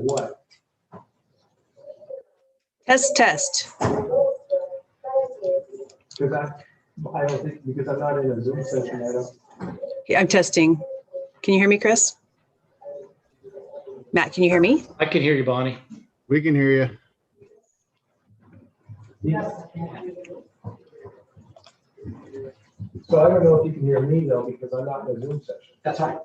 What? Test. Because I don't think, because I'm not in a Zoom session, I don't. Yeah, I'm testing. Can you hear me, Chris? Matt, can you hear me? I can hear you, Bonnie. We can hear you. Yeah. So I don't know if you can hear me though, because I'm not in a Zoom session. That's right.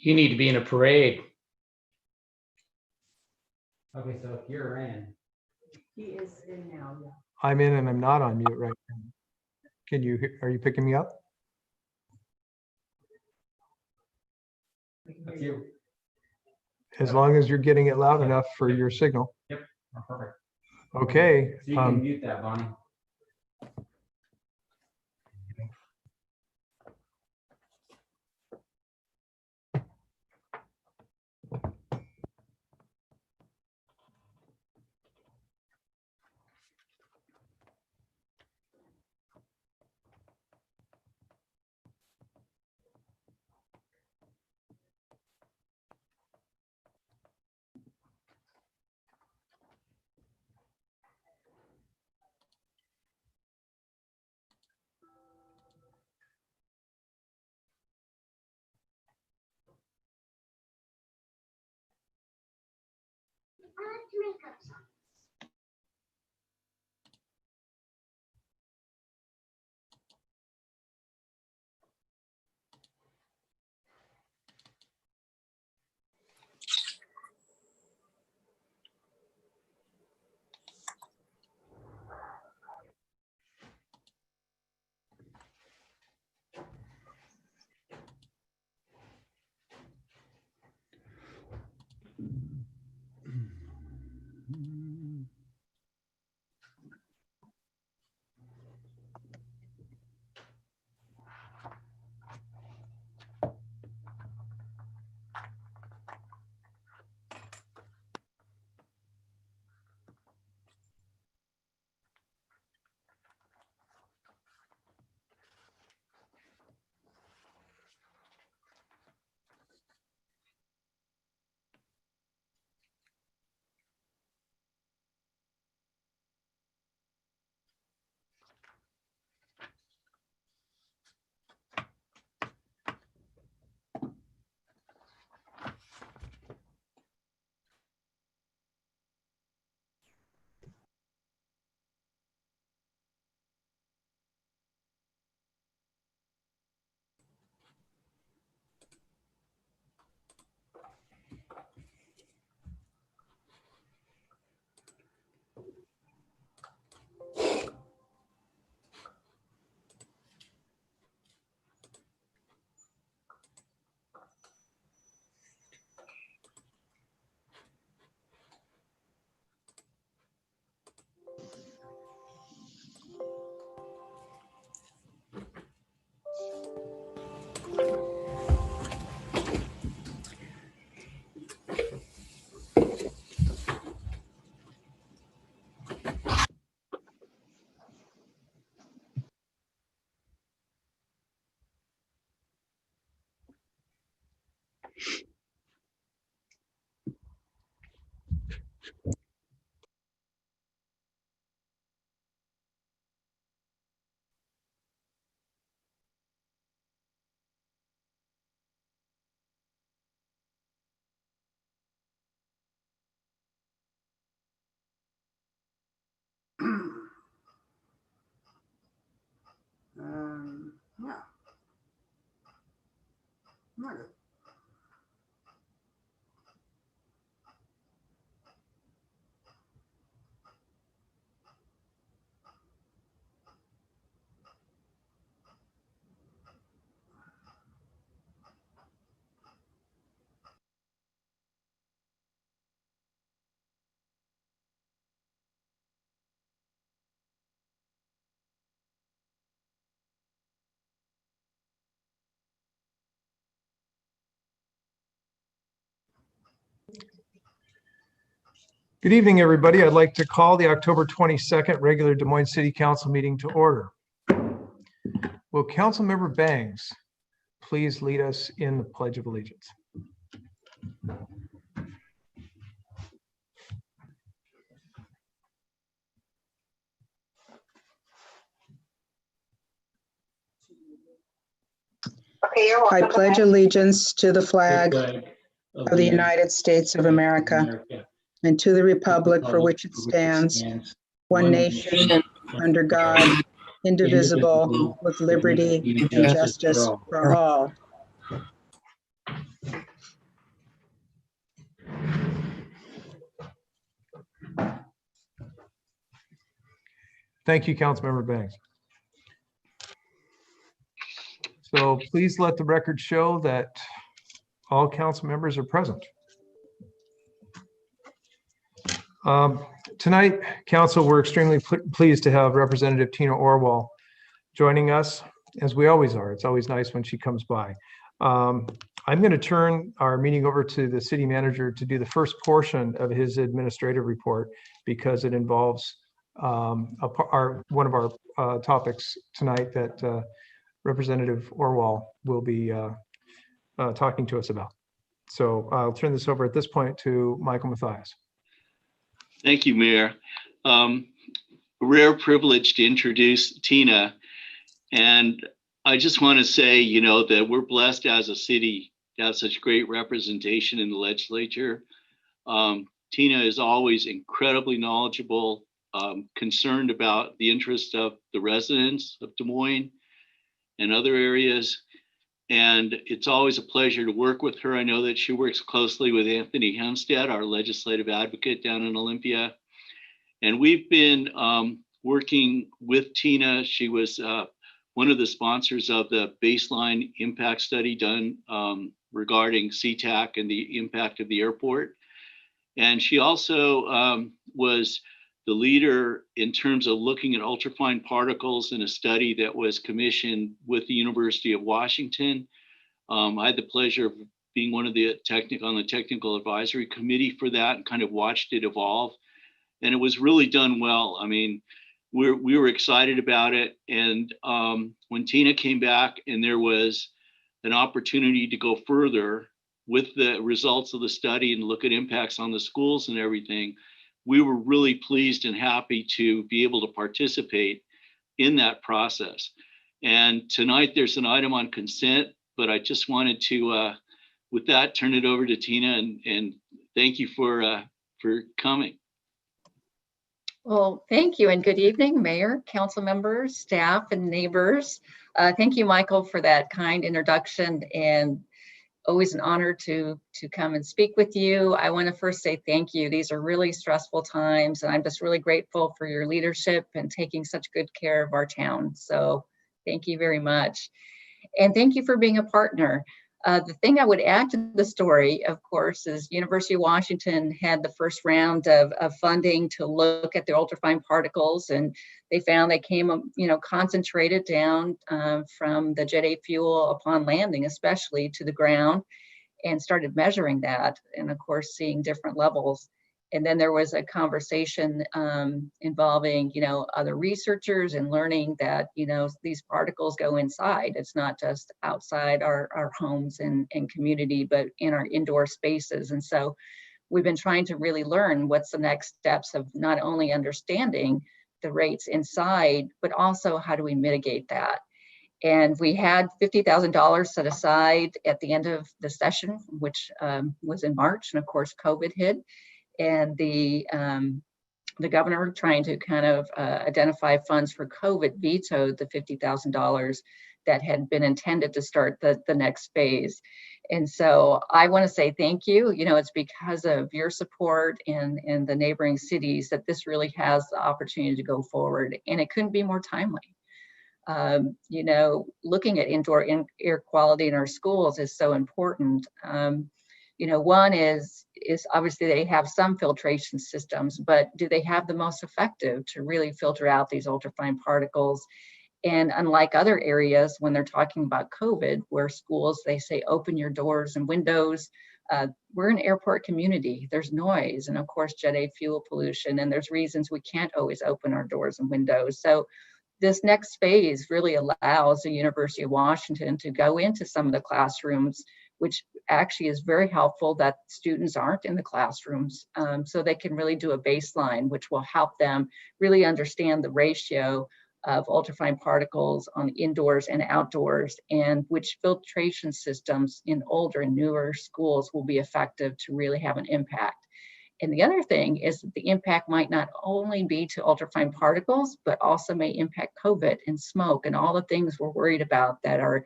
You need to be in a parade. Okay, so if you're in. He is in now, yeah. I'm in and I'm not on mute right now. Can you, are you picking me up? If you. As long as you're getting it loud enough for your signal. Yep, oh, perfect. Okay. So you can mute that, Bonnie. Yeah. Not good. Good evening, everybody. I'd like to call the October 22nd regular Des Moines City Council meeting to order. Will Councilmember Bangs please lead us in the Pledge of Allegiance? I pledge allegiance to the flag of of the United States of America and to the republic for which it stands, one nation, under God, indivisible, with liberty and justice for all. Thank you, Councilmember Bangs. So please let the record show that all council members are present. Tonight, Council, we're extremely pleased to have Representative Tina Orwell joining us, as we always are. It's always nice when she comes by. I'm going to turn our meeting over to the city manager to do the first portion of his administrative report because it involves one of our topics tonight that Representative Orwell will be talking to us about. So I'll turn this over at this point to Michael Mathias. Thank you, Mayor. Rare privilege to introduce Tina. And I just want to say, you know, that we're blessed as a city to have such great representation in the legislature. Tina is always incredibly knowledgeable, concerned about the interests of the residents of Des Moines and other areas. And it's always a pleasure to work with her. I know that she works closely with Anthony Hempstead, our legislative advocate down in Olympia. And we've been working with Tina. She was one of the sponsors of the baseline impact study done regarding SeaTac and the impact of the airport. And she also was the leader in terms of looking at ultrafine particles in a study that was commissioned with the University of Washington. I had the pleasure of being one of the on the technical advisory committee for that and kind of watched it evolve. And it was really done well. I mean, we were excited about it. And when Tina came back and there was an opportunity to go further with the results of the study and look at impacts on the schools and everything, we were really pleased and happy to be able to participate in that process. And tonight there's an item on consent, but I just wanted to, with that, turn it over to Tina and thank you for coming. Well, thank you and good evening, Mayor, council members, staff, and neighbors. Thank you, Michael, for that kind introduction, and always an honor to come and speak with you. I want to first say thank you. These are really stressful times, and I'm just really grateful for your leadership and taking such good care of our town. So thank you very much. And thank you for being a partner. The thing I would add to the story, of course, is University of Washington had the first round of funding to look at the ultrafine particles, and they found they came, concentrated down from the Jet A fuel upon landing, especially to the ground, and started measuring that, and of course, seeing different levels. And then there was a conversation involving, other researchers and learning that, these particles go inside. It's not just outside our homes and community, but in our indoor spaces. And so we've been trying to really learn what's the next steps of not only understanding the rates inside, but also how do we mitigate that? And we had $50,000 set aside at the end of the session, which was in March, and of course, COVID hit. And the governor, trying to kind of identify funds for COVID, vetoed the $50,000 that had been intended to start the next phase. And so I want to say thank you. It's because of your support in the neighboring cities that this really has the opportunity to go forward. And it couldn't be more timely. Looking at indoor air quality in our schools is so important. One is obviously they have some filtration systems, but do they have the most effective to really filter out these ultrafine particles? And unlike other areas, when they're talking about COVID, where schools, they say, open your doors and windows, We're an airport community. There's noise and of course Jet A fuel pollution, and there's reasons we can't always open our doors and windows. So this next phase really allows the University of Washington to go into some of the classrooms, which actually is very helpful that students aren't in the classrooms, so they can really do a baseline, which will help them really understand the ratio of ultrafine particles on indoors and outdoors, and which filtration systems in older and newer schools will be effective to really have an impact. And the other thing is that the impact might not only be to ultrafine particles, but also may impact COVID and smoke and all the things we're worried about that are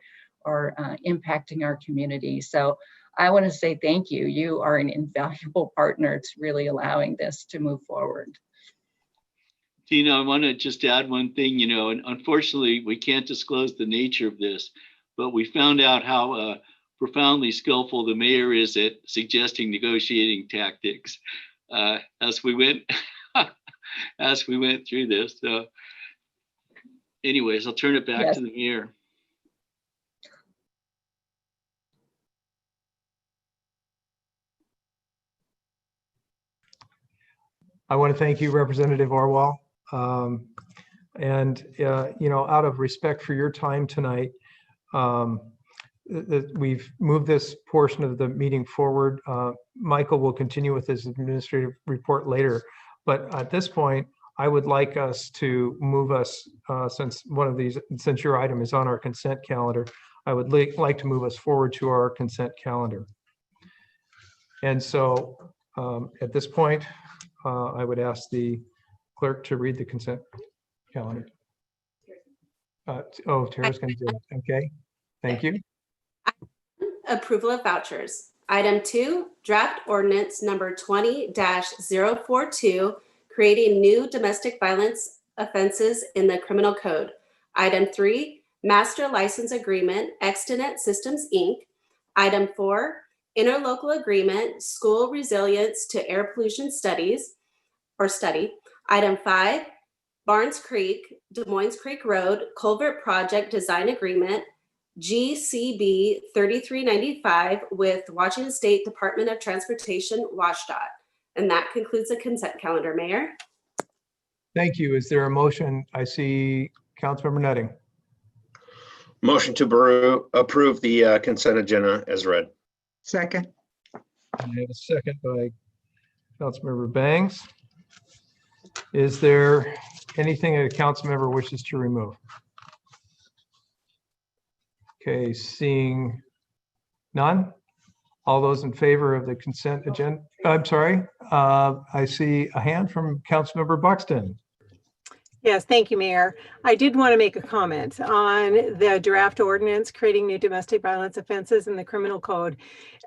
impacting our community. So I want to say thank you. You are an invaluable partner to really allowing this to move forward. Tina, I want to just add one thing, you know, and unfortunately, we can't disclose the nature of this, but we found out how profoundly skillful the mayor is at suggesting negotiating tactics as we went through this. So anyways, I'll turn it back Yes. to the mayor. I want to thank you, Representative Orwell. You know, out of respect for your time tonight, we've moved this portion of the meeting forward. Michael will continue with his administrative report later, but at this point, I would like us to move us, since your item is on our consent calendar, I would like to move us forward to our consent calendar. And so at this point, I would ask the clerk to read the consent calendar. Tara's going to do it. Okay, thank you. Approval of vouchers. Item 2, draft ordinance number 20-042, creating new domestic violence offenses in the criminal code. Item 3, master license agreement, Extenet Systems, Inc. Item 4, interlocal agreement, school resilience to air pollution study. Item 5, Barnes Creek, Des Moines Creek Road, culvert project design agreement, GCB 3395 with Washington State Department of Transportation, WashDOT. And that concludes the consent calendar, Mayor. Thank you. Is there a motion? I see Councilmember Nutting. Motion to approve the consent agenda as read. Second. I have a second by Councilmember Bangs. Is there anything that a council member wishes to remove? Okay, seeing none. All those in favor of the consent agenda? I'm sorry. I see a hand from Councilmember Buxton. Yes, thank you, Mayor. I did want to make a comment on the draft ordinance creating new domestic violence offenses in the criminal code.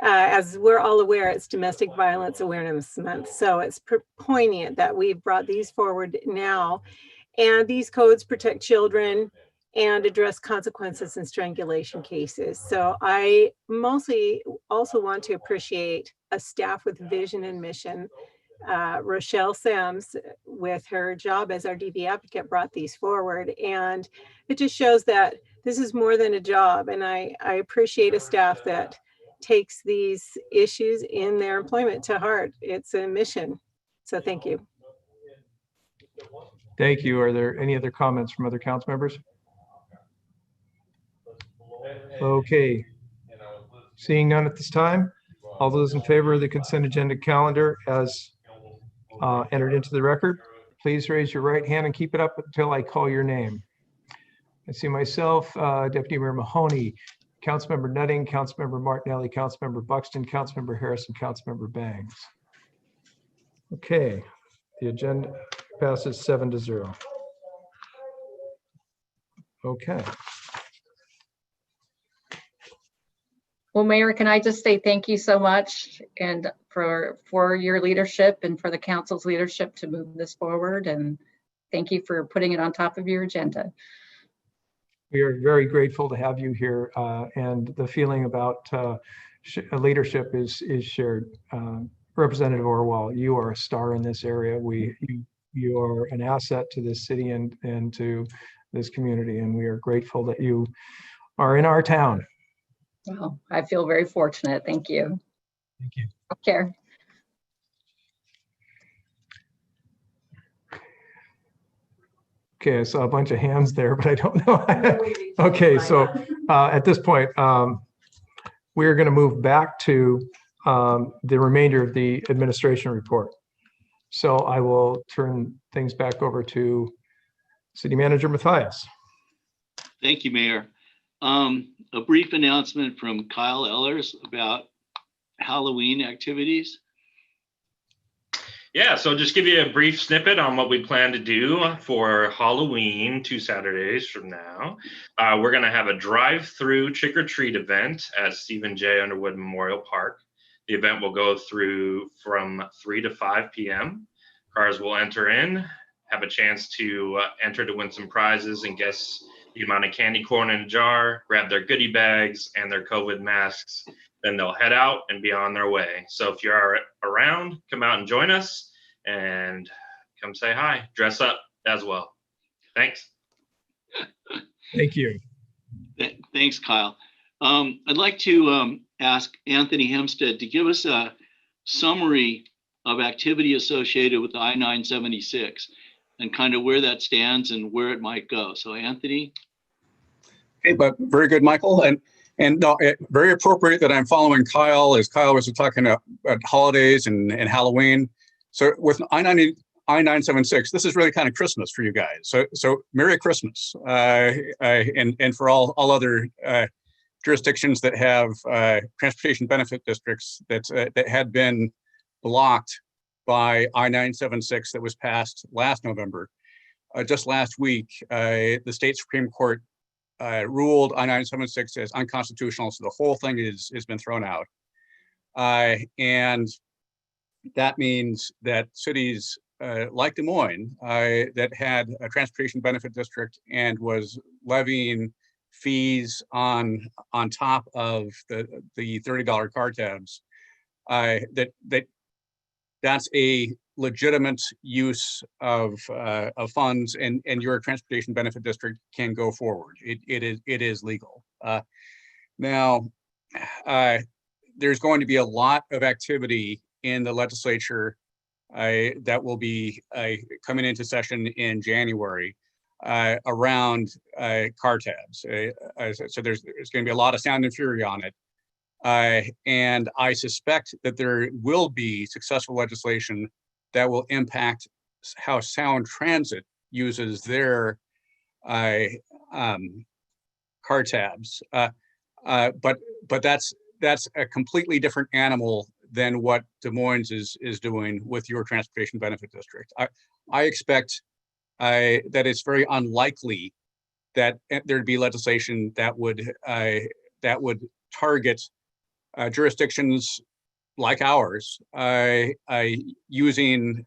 As we're all aware, it's Domestic Violence Awareness Month, so it's poignant that we've brought these forward now. And these codes protect children and address consequences in strangulation cases. So I mostly also want to appreciate a staff with vision and mission. Rochelle Sams, with her job as our DV advocate, brought these forward, and it just shows that this is more than a job. And I appreciate a staff that takes these issues in their employment to heart. It's a mission. So thank you. Thank you. Are there any other comments from other council members? Okay. Seeing none at this time, all those in favor of the consent agenda calendar as entered into the record, please raise your right hand and keep it up until I call your name. I see myself, Deputy Mayor Mahoney, Councilmember Nutting, Councilmember Martinelli, Councilmember Buxton, Councilmember Harris, and Councilmember Bangs. Okay, the agenda passes 7-0. Okay. Well, Mayor, can I just say thank you so much and for your leadership and for the council's leadership to move this forward, and thank you for putting it on top of your agenda. We are very grateful to have you here, and the feeling about leadership is shared. Representative Orwell, you are a star in this area. You are an asset to this city and to this community, and we are grateful that you are in our town. Well, I feel very fortunate. Thank you. Thank you. Take care. Okay, I saw a bunch of hands there, but I don't know. Okay, so at this point, we're going to move back to the remainder of the administration report. So I will turn things back over to City Manager Matthias. Thank you, Mayor. A brief announcement from Kyle Ellers about Halloween activities. Yeah, so just give you a brief snippet on what we plan to do for Halloween 2 Saturdays from now. We're going to have a drive-through trick-or-treat event at Stephen J. Underwood Memorial Park. The event will go through from 3 to 5 p.m. Cars will enter in, have a chance to enter to win some prizes and guess the amount of candy corn in a jar, grab their goodie bags and their COVID masks. Then they'll head out and be on their way. So if you're around, come out and join us and come say hi, dress up as well. Thanks. Thank you. Thanks, Kyle. I'd like to ask Anthony Hempstead to give us a summary of activity associated with I-976 and kind of where that stands and where it might go. So Anthony. Hey, but very good, Michael. And no, very appropriate that I'm following Kyle, as Kyle was talking about holidays and Halloween. So with I-976, this is really kind of Christmas for you guys. So Merry Christmas, and for all other jurisdictions that have transportation benefit districts that had been blocked by I-976 that was passed last November. Just last week, the state Supreme Court ruled I-976 as unconstitutional, so the whole thing has been thrown out. And that means that cities like Des Moines that had a transportation benefit district and was levying fees on top of the $30 car tabs, that's a legitimate use of funds, and your transportation benefit district can go forward. It is legal. Now, there's going to be a lot of activity in the legislature that will be coming into session in January around car tabs. So there's going to be a lot of sound and fury on it. And I suspect that there will be successful legislation that will impact how Sound Transit uses their car tabs. But that's a completely different animal than what Des Moines is doing with your transportation benefit district. I expect that it's very unlikely that there'd be legislation that would target jurisdictions like ours using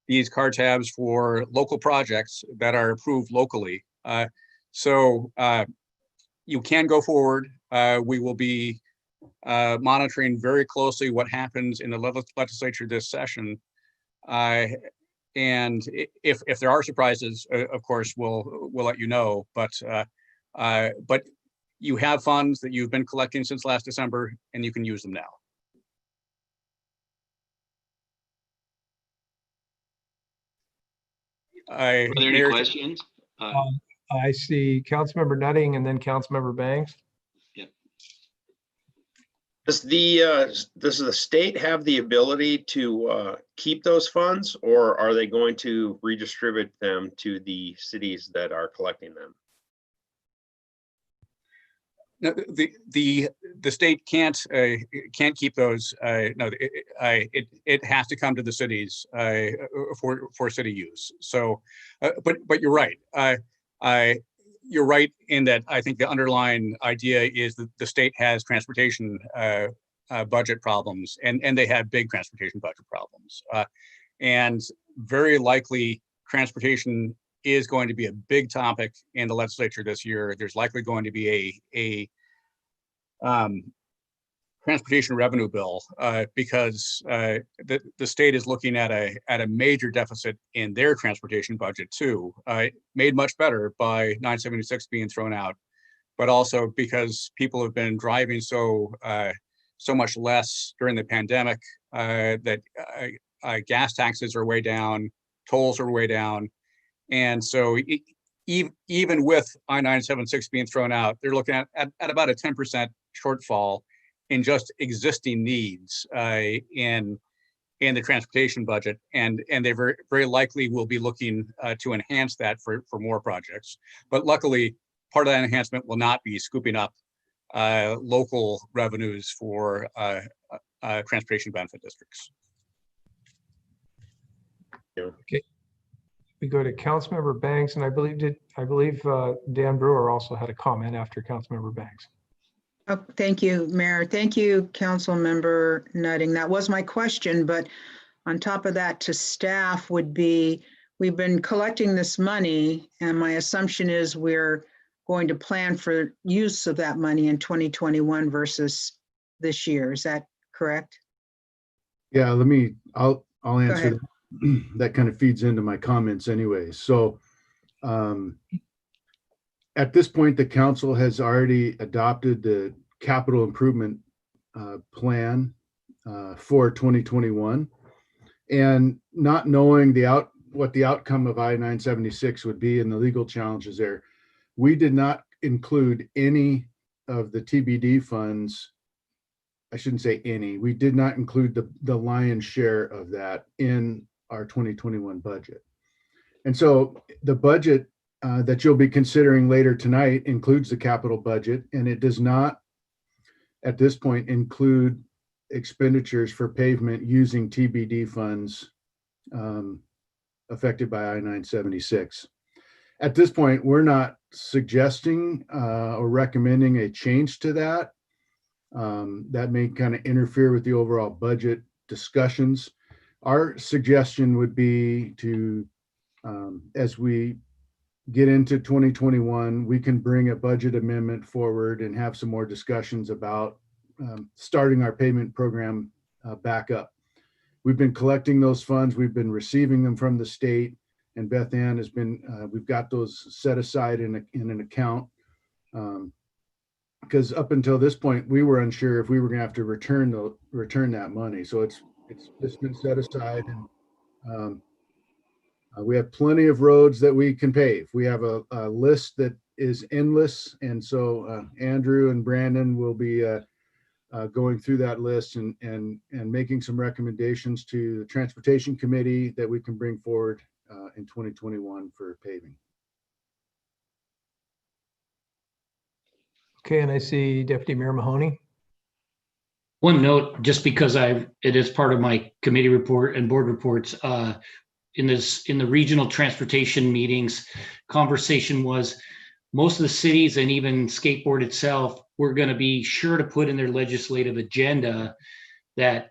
these car tabs for local projects that are approved locally. So you can go forward. We will be monitoring very closely what happens in the legislature this session. And if there are surprises, of course, we'll let you know. But you have funds that you've been collecting since last December, and you can use them now. Are there any questions? I see Councilmember Nutting and then Councilmember Banks. Yep. Does the state have the ability to keep those funds, or are they going to redistribute them to the cities that are collecting them? No, the state can't keep those. No, it has to come to the cities for city use. So, but you're right. You're right in that I think the underlying idea is that the state has transportation budget problems, and they have big transportation budget problems, and very likely transportation is going to be a big topic in the legislature this year. There's likely going to be a transportation revenue bill because the state is looking at a major deficit in their transportation budget too, made much better by 976 being thrown out, but also because people have been driving so so much less during the pandemic, that gas taxes are way down, tolls are way down. And so even with I-976 being thrown out, they're looking at about a 10% shortfall in just existing needs in the transportation budget. And they very likely will be looking to enhance that for more projects. But luckily, part of that enhancement will not be scooping up local revenues for transportation benefit districts. Okay. We go to Councilmember Banks, and I believe Dan Brewer also had a comment after Councilmember Banks. Oh, thank you, Mayor. Thank you, Councilmember Nutting. That was my question, but on top of that, to staff would be, we've been collecting this money, and my assumption is we're going to plan for use of that money in 2021 versus this year. Is that correct? Yeah, I'll answer that. That kind of feeds into my comments anyway. So at this point, the council has already adopted the capital improvement plan for 2021. And not knowing what the outcome of I-976 would be and the legal challenges there, we did not include any of the TBD funds. I shouldn't say any. We did not include the lion's share of that in our 2021 budget. And so the budget that you'll be considering later tonight includes the capital budget, and it does not, at this point, include expenditures for pavement using TBD funds affected by I-976. At this point, we're not suggesting or recommending a change to that. That may kind of interfere with the overall budget discussions. Our suggestion would be to, as we get into 2021, we can bring a budget amendment forward and have some more discussions about starting our payment program back up. We've been collecting those funds. We've been receiving them from the state, and Beth Ann has been, we've got those set aside in an account. Because up until this point, we were unsure if we were going to have to return that money. So it's just been set aside, and we have plenty of roads that we can pave. We have a list that is endless, and so Andrew and Brandon will be going through that list and making some recommendations to the Transportation Committee that we can bring forward in 2021 for paving. Okay, and I see Deputy Mayor Mahoney. One note, just because it is part of my committee report and board reports, in the regional transportation meetings, conversation was most of the cities and even skateboard itself were going to be sure to put in their legislative agenda that,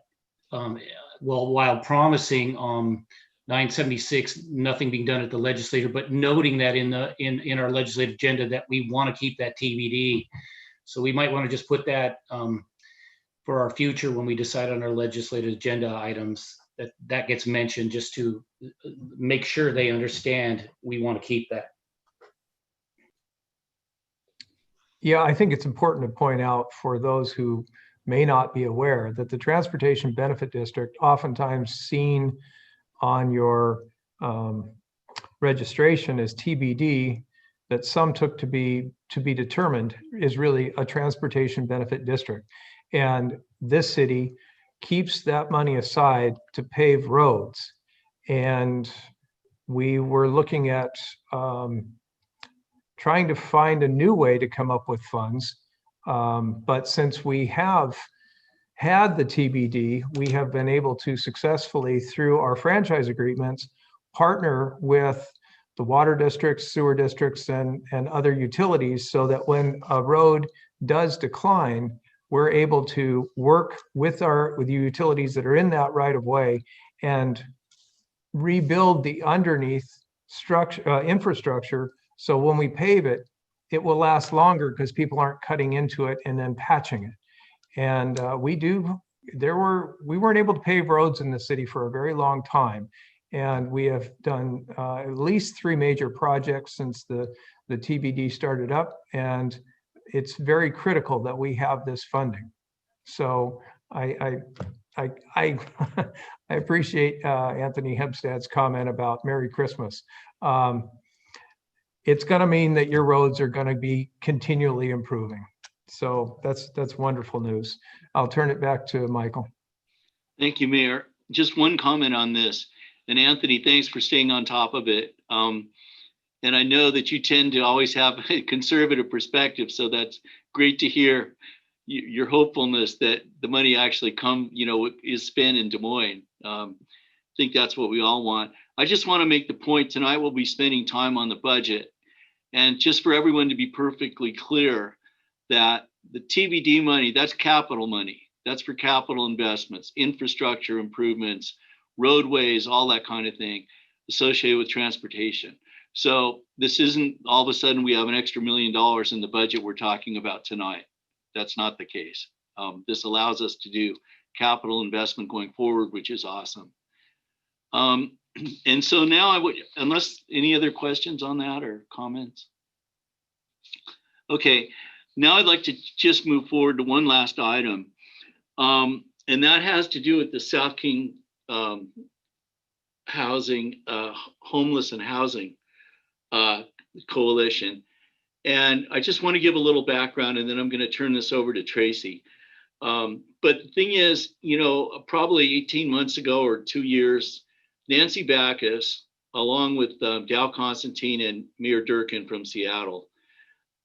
while promising 976, nothing being done at the legislature, but noting that in our legislative agenda that we want to keep that TBD. So we might want to just put that for our future when we decide on our legislative agenda items, that gets mentioned, just to make sure they understand we want to keep that. Yeah, I think it's important to point out for those who may not be aware that the Transportation Benefit District, oftentimes seen on your registration as TBD, that some took to be determined, is really a transportation benefit district. And this city keeps that money aside to pave roads. And we were looking at trying to find a new way to come up with funds. But since we have had the TBD, we have been able to successfully, through our franchise agreements, partner with the water districts, sewer districts, and other utilities, so that when a road does decline, we're able to work with the utilities that are in that right of way and rebuild the underneath infrastructure. So when we pave it, it will last longer because people aren't cutting into it and then patching it. And we weren't able to pave roads in the city for a very long time. And we have done at least 3 major projects since the TBD started up. And it's very critical that we have this funding. So I I appreciate Anthony Hempstead's comment about Merry Christmas. It's going to mean that your roads are going to be continually improving. So that's wonderful news. I'll turn it back to Michael. Thank you, Mayor. Just one comment on this. And Anthony, thanks for staying on top of it. And I know that you tend to always have a conservative perspective, so that's great to hear your hopefulness that the money actually is spent in Des Moines. I think that's what we all want. I just want to make the point tonight we'll be spending time on the budget. And just for everyone to be perfectly clear that the TBD money, that's capital money. That's for capital investments, infrastructure improvements, roadways, all that kind of thing associated with transportation. So this isn't all of a sudden we have an extra $1 million in the budget we're talking about tonight. That's not the case. This allows us to do capital investment going forward, which is awesome. And so now I would, unless any other questions on that or comments. Okay, now I'd like to just move forward to one last item. And that has to do with the South King housing, homeless and housing coalition. And I just want to give a little background, and then I'm going to turn this over to Tracy. But the thing is, probably 18 months ago or 2 years, Nancy Backus, along with Dow Constantine and Mayor Durkin from Seattle,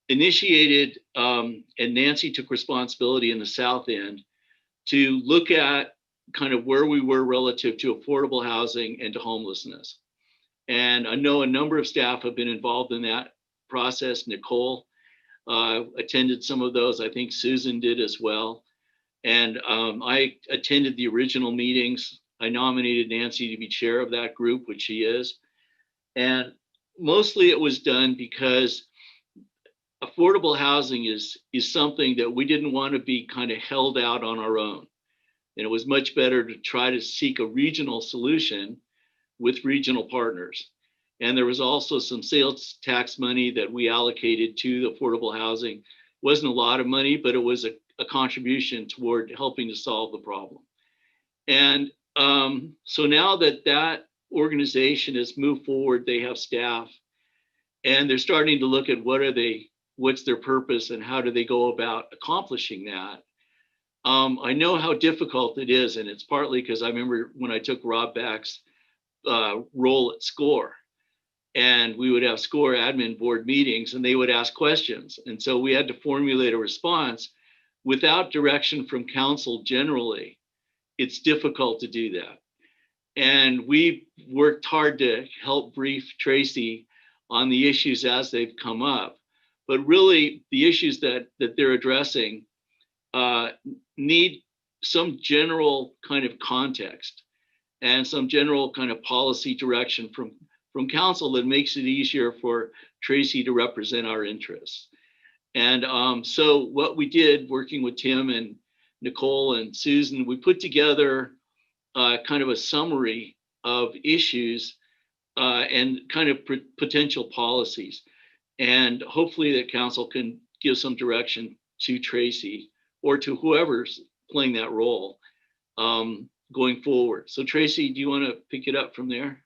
initiated, and Nancy took responsibility in the South End to look at kind of where we were relative to affordable housing and to homelessness. And I know a number of staff have been involved in that process. Nicole attended some of those. I think Susan did as well. And I attended the original meetings. I nominated Nancy to be chair of that group, which she is. And mostly it was done because affordable housing is something that we didn't want to be kind of held out on our own. And it was much better to try to seek a regional solution with regional partners. And there was also some sales tax money that we allocated to the affordable housing. It wasn't a lot of money, but it was a contribution toward helping to solve the problem. And so now that organization has moved forward, they have staff, and they're starting to look at what's their purpose and how do they go about accomplishing that. I know how difficult it is, and it's partly because I remember when I took Rob Back's role at SCORE, and we would have SCORE admin board meetings, and they would ask questions. And so we had to formulate a response without direction from council generally. It's difficult to do that. And we worked hard to help brief Tracy on the issues as they've come up. But really, the issues that they're addressing need some general kind of context and some general kind of policy direction from council that makes it easier for Tracy to represent our interests. And so what we did, working with Tim and Nicole and Susan, we put together kind of a summary of issues and kind of potential policies. And hopefully that council can give some direction to Tracy or to whoever's playing that role going forward. So Tracy, do you want to pick it up from there?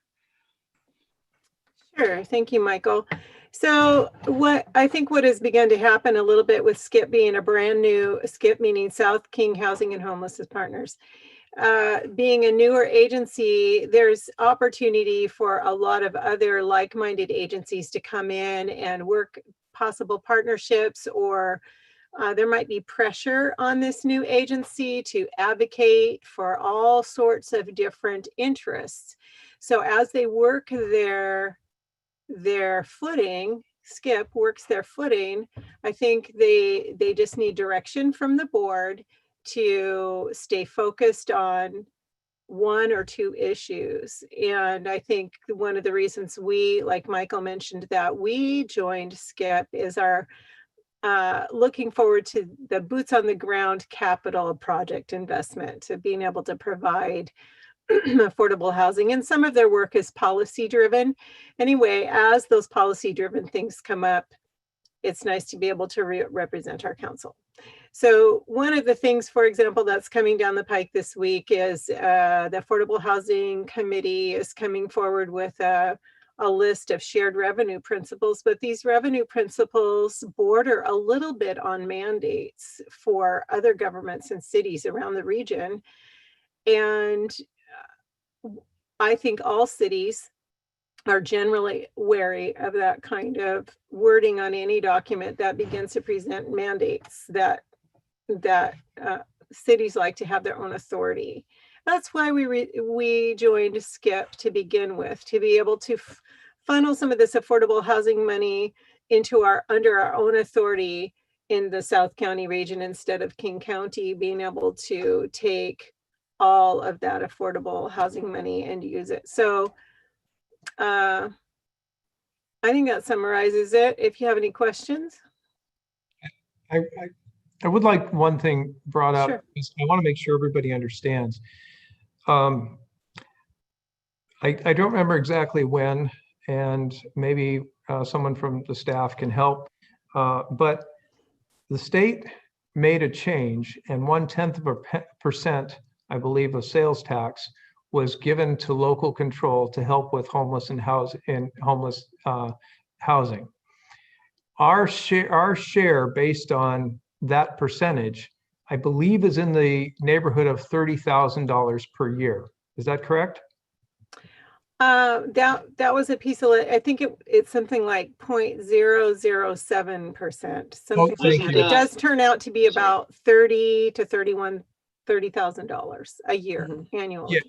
Sure. Thank you, Michael. So what has begun to happen a little bit with SKIP being a brand new, SKIP meaning South King Housing and Homelessness Partners, being a newer agency, there's opportunity for a lot of other like-minded agencies to come in and work possible partnerships, or there might be pressure on this new agency to advocate for all sorts of different interests. So as they work their footing, SKIP works their footing, I think they just need direction from the board to stay focused on one or two issues. And I think one of the reasons we, like Michael mentioned, that we joined SKIP is our looking forward to the boots on the ground capital project investment, to being able to provide affordable housing. And some of their work is policy driven. Anyway, as those policy driven things come up, it's nice to be able to represent our council. So one of the things, for example, that's coming down the pike this week is the Affordable Housing Committee is coming forward with a list of shared revenue principles, but these revenue principles border a little bit on mandates for other governments and cities around the region. And I think all cities are generally wary of that kind of wording on any document that begins to present mandates that cities like to have their own authority. That's why we joined SKIP to begin with, to be able to funnel some of this affordable housing money into under our own authority in the South County region instead of King County being able to take all of that affordable housing money and use it. So I think that summarizes it. If you have any questions. I would like one thing brought up. Sure. I want to make sure everybody understands. I don't remember exactly when, and maybe someone from the staff can help, but the state made a change, and 0.1%, I believe, of sales tax was given to local control to help with homeless and homeless housing. Our share based on that percentage, I believe, is in the neighborhood of $30,000 per year. Is that correct? That was a piece of it. I think it's something like 0.007%. Something like that. It does turn out to be about $30,000 to $30,000 a year annually. Yeah.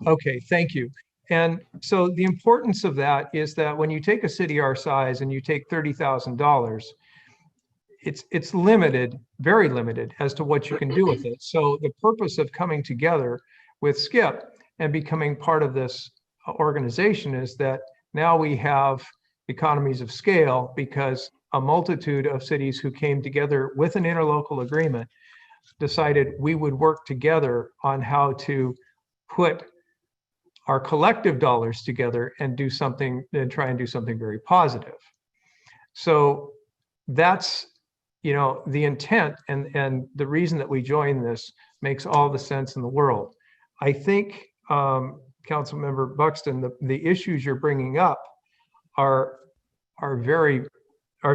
Okay, thank you. And so the importance of that is that when you take a city our size and you take $30,000, it's limited, very limited as to what you can do with it. So the purpose of coming together with SKIP and becoming part of this organization is that now we have economies of scale, because a multitude of cities who came together with an interlocal agreement decided we would work together on how to put our collective dollars together and do something, and try and do something very positive. So that's, the intent, and the reason that we joined this makes all the sense in the world. I think, Councilmember Buxton, the issues you're bringing up are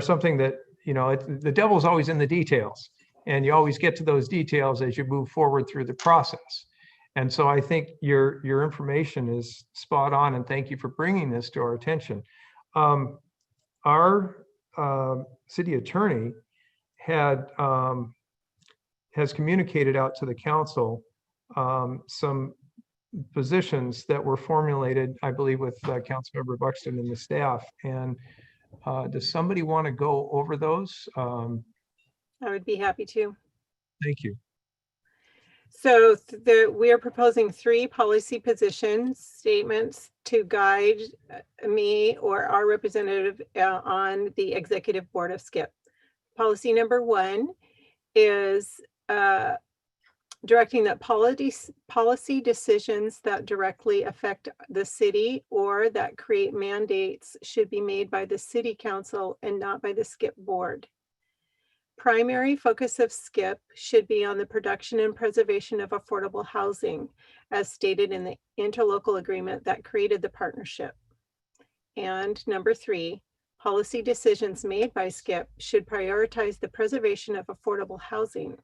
something that, the devil's always in the details, and you always get to those details as you move forward through the process. And so I think your information is spot on, and thank you for bringing this to our attention. Our city attorney has communicated out to the council some positions that were formulated, I believe, with Councilmember Buxton and the staff. And does somebody want to go over those? I would be happy to. Thank you. So we are proposing 3 policy position statements to guide me or our representative on the executive board of SKIP. Policy number 1 is directing that policy decisions that directly affect the city or that create mandates should be made by the city council and not by the SKIP board. Primary focus of SKIP should be on the production and preservation of affordable housing, as stated in the interlocal agreement that created the partnership. And number 3, policy decisions made by SKIP should prioritize the preservation of affordable housing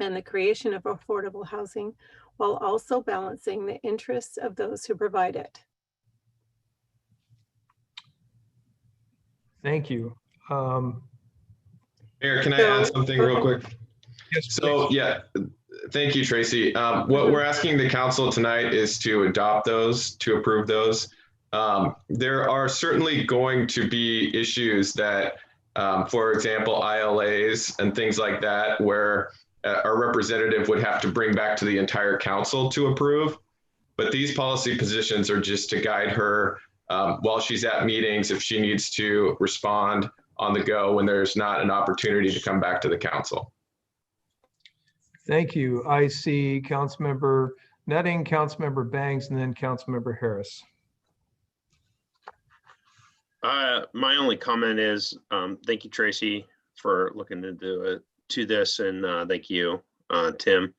and the creation of affordable housing, while also balancing the interests of those who provide it. Thank you. Mayor, can I add something real quick? Yes, so, please. yeah, thank you, Tracy. What we're asking the council tonight is to adopt those, to approve those. There are certainly going to be issues that, for example, ILAs and things like that, where our representative would have to bring back to the entire council to approve. But these policy positions are just to guide her while she's at meetings, if she needs to respond on the go when there's not an opportunity to come back to the council. Thank you. I see Councilmember Nutting, Councilmember Bangs, and then Councilmember Harris. My only comment is, thank you, Tracy, for looking into this, and thank you, Tim.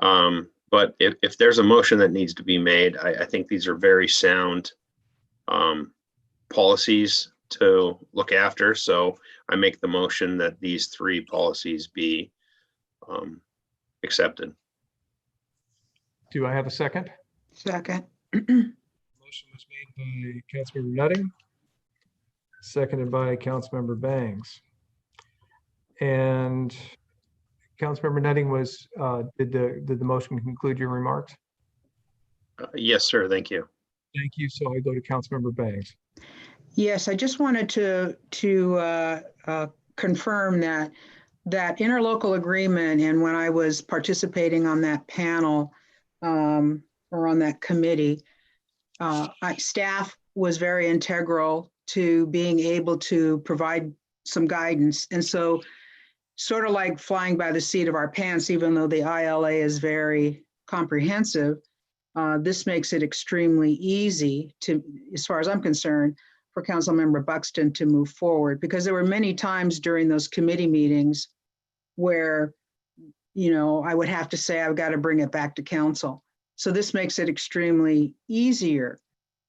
But if there's a motion that needs to be made, I think these are very sound policies to look after. So I make the motion that these 3 policies be accepted. Do I have a second? Second. Motion was made by Councilmember Nutting, seconded by Councilmember Bangs. And Councilmember Nutting was, did the motion conclude your remarks? Yes, sir. Thank you. Thank you. So I go to Councilmember Bangs. Yes, I just wanted to confirm that interlocal agreement, and when I was participating on that panel or on that committee, staff was very integral to being able to provide some guidance. And so sort of like flying by the seat of our pants, even though the ILA is very comprehensive, this makes it extremely easy to, as far as I'm concerned, for Councilmember Buxton to move forward, because there were many times during those committee meetings where, you know, I would have to say, I've got to bring it back to council. So this makes it extremely easier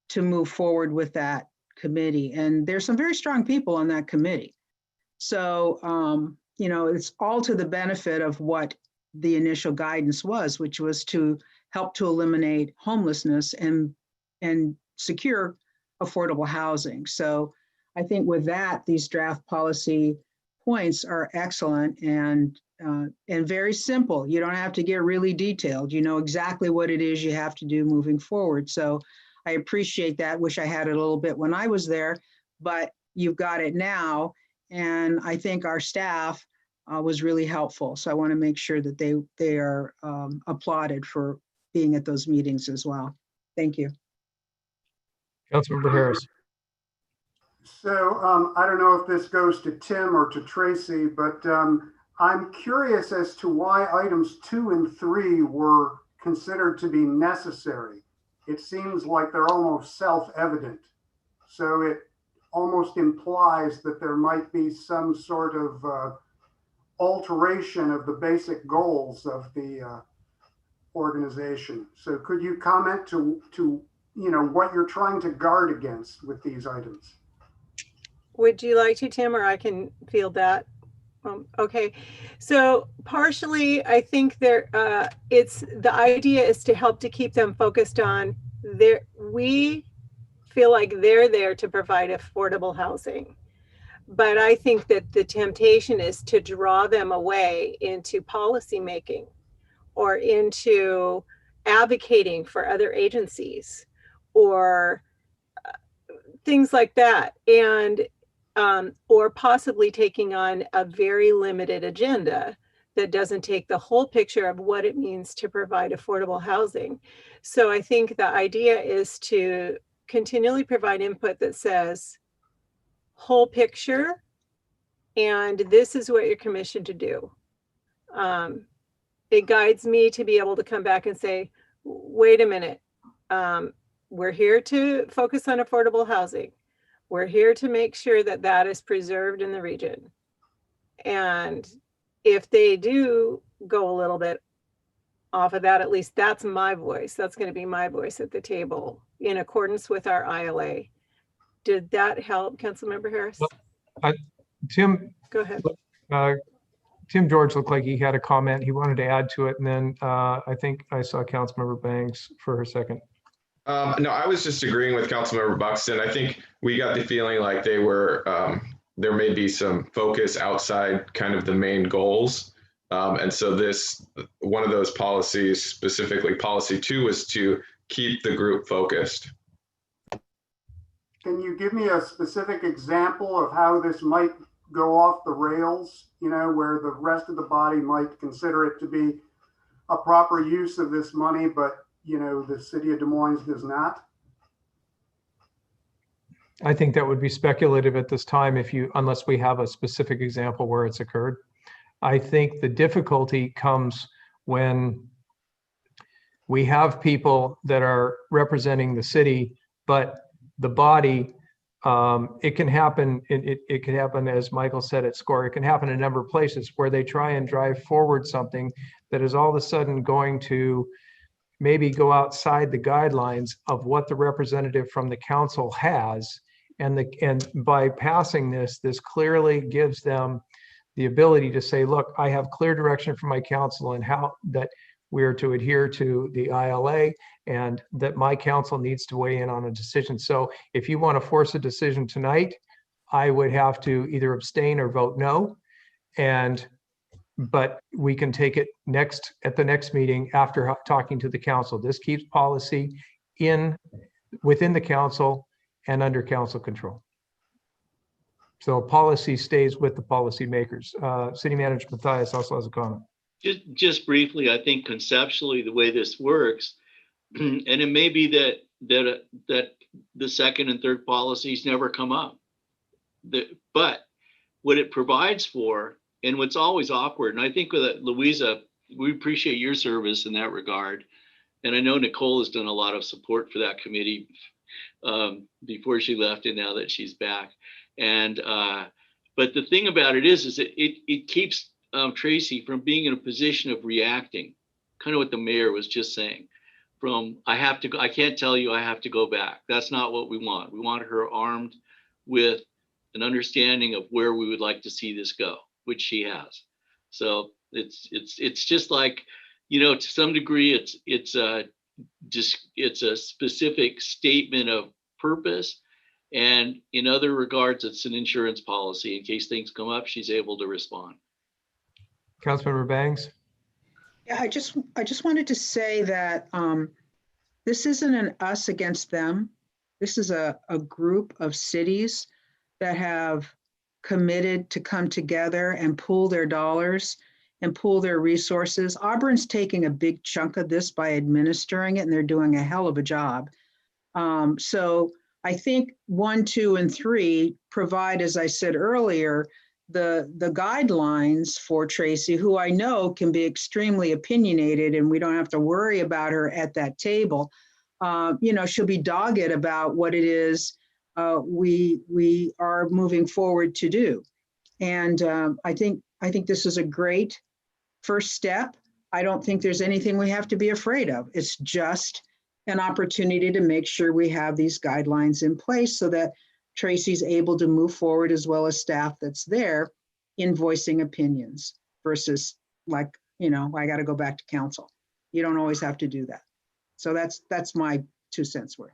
to move forward with that committee. And there's some very strong people on that committee. So, you know, it's all to the benefit of what the initial guidance was, which was to help to eliminate homelessness and secure affordable housing. So I think with that, these draft policy points are excellent and very simple. You don't have to get really detailed. You know exactly what it is you have to do moving forward. So I appreciate that. Wish I had it a little bit when I was there, but you've got it now. And I think our staff was really helpful. So I want to make sure that they are applauded for being at those meetings as well. Thank you. Councilmember Harris. So I don't know if this goes to Tim or to Tracy, but I'm curious as to why items 2 and 3 were considered to be necessary. It seems like they're almost self-evident. So it almost implies that there might be some sort of alteration of the basic goals of the organization. So could you comment to you know what you're trying to guard against with these items? Would you like to, Tim, or I can field that? Okay, so partially, I think it's the idea is to help to keep them focused on we feel like they're there to provide affordable housing. But I think that the temptation is to draw them away into policy making or into advocating for other agencies or things like that. And or possibly taking on a very limited agenda that doesn't take the whole picture of what it means to provide affordable housing. So I think the idea is to continually provide input that says, whole picture, and this is what you're commissioned to do. It guides me to be able to come back and say, wait a minute, we're here to focus on affordable housing. We're here to make sure that that is preserved in the region. And if they do go a little bit off of that, at least that's my voice. That's going to be my voice at the table in accordance with our ILA. Did that help, Councilmember Harris? Tim, go ahead. Tim George looked like he had a comment he wanted to add to it. And then I think I saw Councilmember Bangs for her second. No, I was just agreeing with Councilmember Buxton. I think we got the feeling like they were, there may be some focus outside kind of the main goals. And so one of those policies, specifically policy 2, is to keep the group focused. Can you give me a specific example of how this might go off the rails, you know, where the rest of the body might consider it to be a proper use of this money, but you know, the city of Des Moines does not? I think that would be speculative at this time unless we have a specific example where it's occurred. I think the difficulty comes when we have people that are representing the city, but the body It can happen, it can happen, as Michael said at SCORE, it can happen in a number of places where they try and drive forward something that is all of a sudden going to maybe go outside the guidelines of what the representative from the council has. And by passing this clearly gives them the ability to say, look, I have clear direction from my council and how that we are to adhere to the ILA, and that my council needs to weigh in on a decision. So if you want to force a decision tonight, I would have to either abstain or vote no. But we can take it at the next meeting after talking to the council. This keeps policy within the council and under council control. So policy stays with the policy makers. City Manager Matthias also has a comment. Just briefly, I think conceptually the way this works, and it may be that the second and third policies never come up. But what it provides for, and what's always awkward, and I think with Louisa, we appreciate your service in that regard. And I know Nicole has done a lot of support for that committee before she left and now that she's back. And but the thing about it is that it keeps Tracy from being in a position of reacting, kind of what the mayor was just saying. From I can't tell you I have to go back. That's not what we want. We want her armed with an understanding of where we would like to see this go, which she has. So it's just like, you know, to some degree it's a specific statement of purpose, and in other regards it's an insurance policy. In case things come up, she's able to respond. Councilmember Bangs. Yeah, I just wanted to say that this isn't an us against them. This is a group of cities that have committed to come together and pool their dollars and pool their resources. Auburn's taking a big chunk of this by administering it, and they're doing a hell of a job. So I think 1, 2, and 3 provide, as I said earlier, the guidelines for Tracy, who I know can be extremely opinionated, and we don't have to worry about her at that table. You know, she'll be dogged about what it is we are moving forward to do. And I think this is a great first step. I don't think there's anything we have to be afraid of. It's just an opportunity to make sure we have these guidelines in place so that Tracy's able to move forward, as well as staff that's there in voicing opinions versus like, you know, I got to go back to council. You don't always have to do that. So that's my 2 cents worth.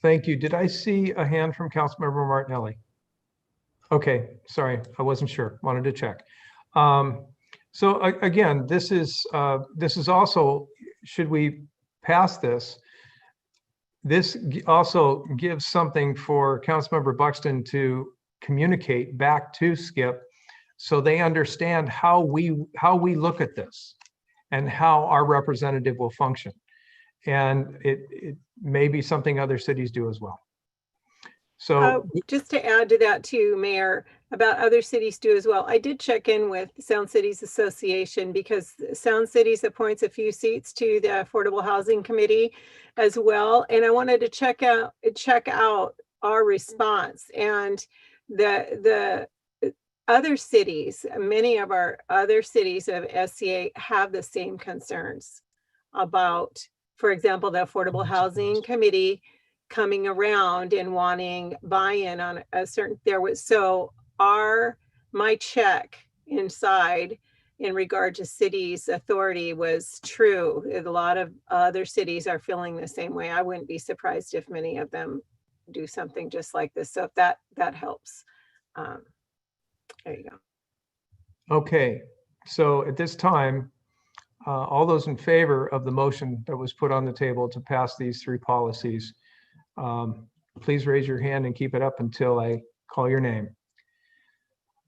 Thank you. Did I see a hand from Councilmember Martinelli? Okay, sorry, I wasn't sure. Wanted to check. So again, this is also, should we pass this? This also gives something for Councilmember Buxton to communicate back to Skip, so they understand how we look at this and how our representative will function. And it may be something other cities do as well. So just to add to that too, Mayor, about other cities do as well. I did check in with Sound Cities Association, because Sound Cities appoints a few seats to the Affordable Housing Committee as well. And I wanted to check out our response, and the other cities, many of our other cities of SCA have the same concerns about, for example, the Affordable Housing Committee coming around and wanting buy-in on a certain, my check inside in regard to cities' authority was true. A lot of other cities are feeling the same way. I wouldn't be surprised if many of them do something just like this. So if that helps. There you go. okay, so at this time, all those in favor of the motion that was put on the table to pass these 3 policies, please raise your hand and keep it up until I call your name.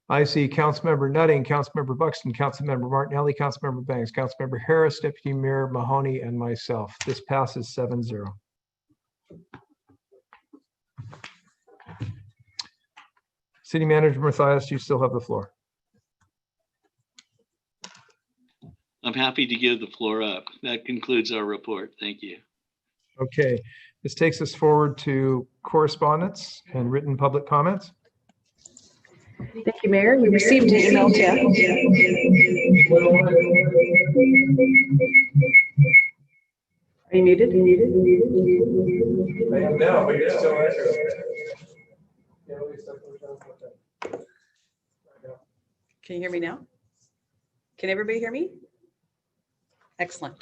I see Councilmember Nutting, Councilmember Buxton, Councilmember Martinelli, Councilmember Banks, Councilmember Harris, Deputy Mayor Mahoney, and myself. This passes 7-0. City Manager Matthias, you still have the floor. I'm happy to give the floor up. That concludes our report. Thank you. Okay, This takes us forward to correspondence and written public comments. Thank you, Mayor. We received an email, Tim. Are you muted? I am now, but you're still answering. Can you hear me now? Can everybody hear me? Excellent.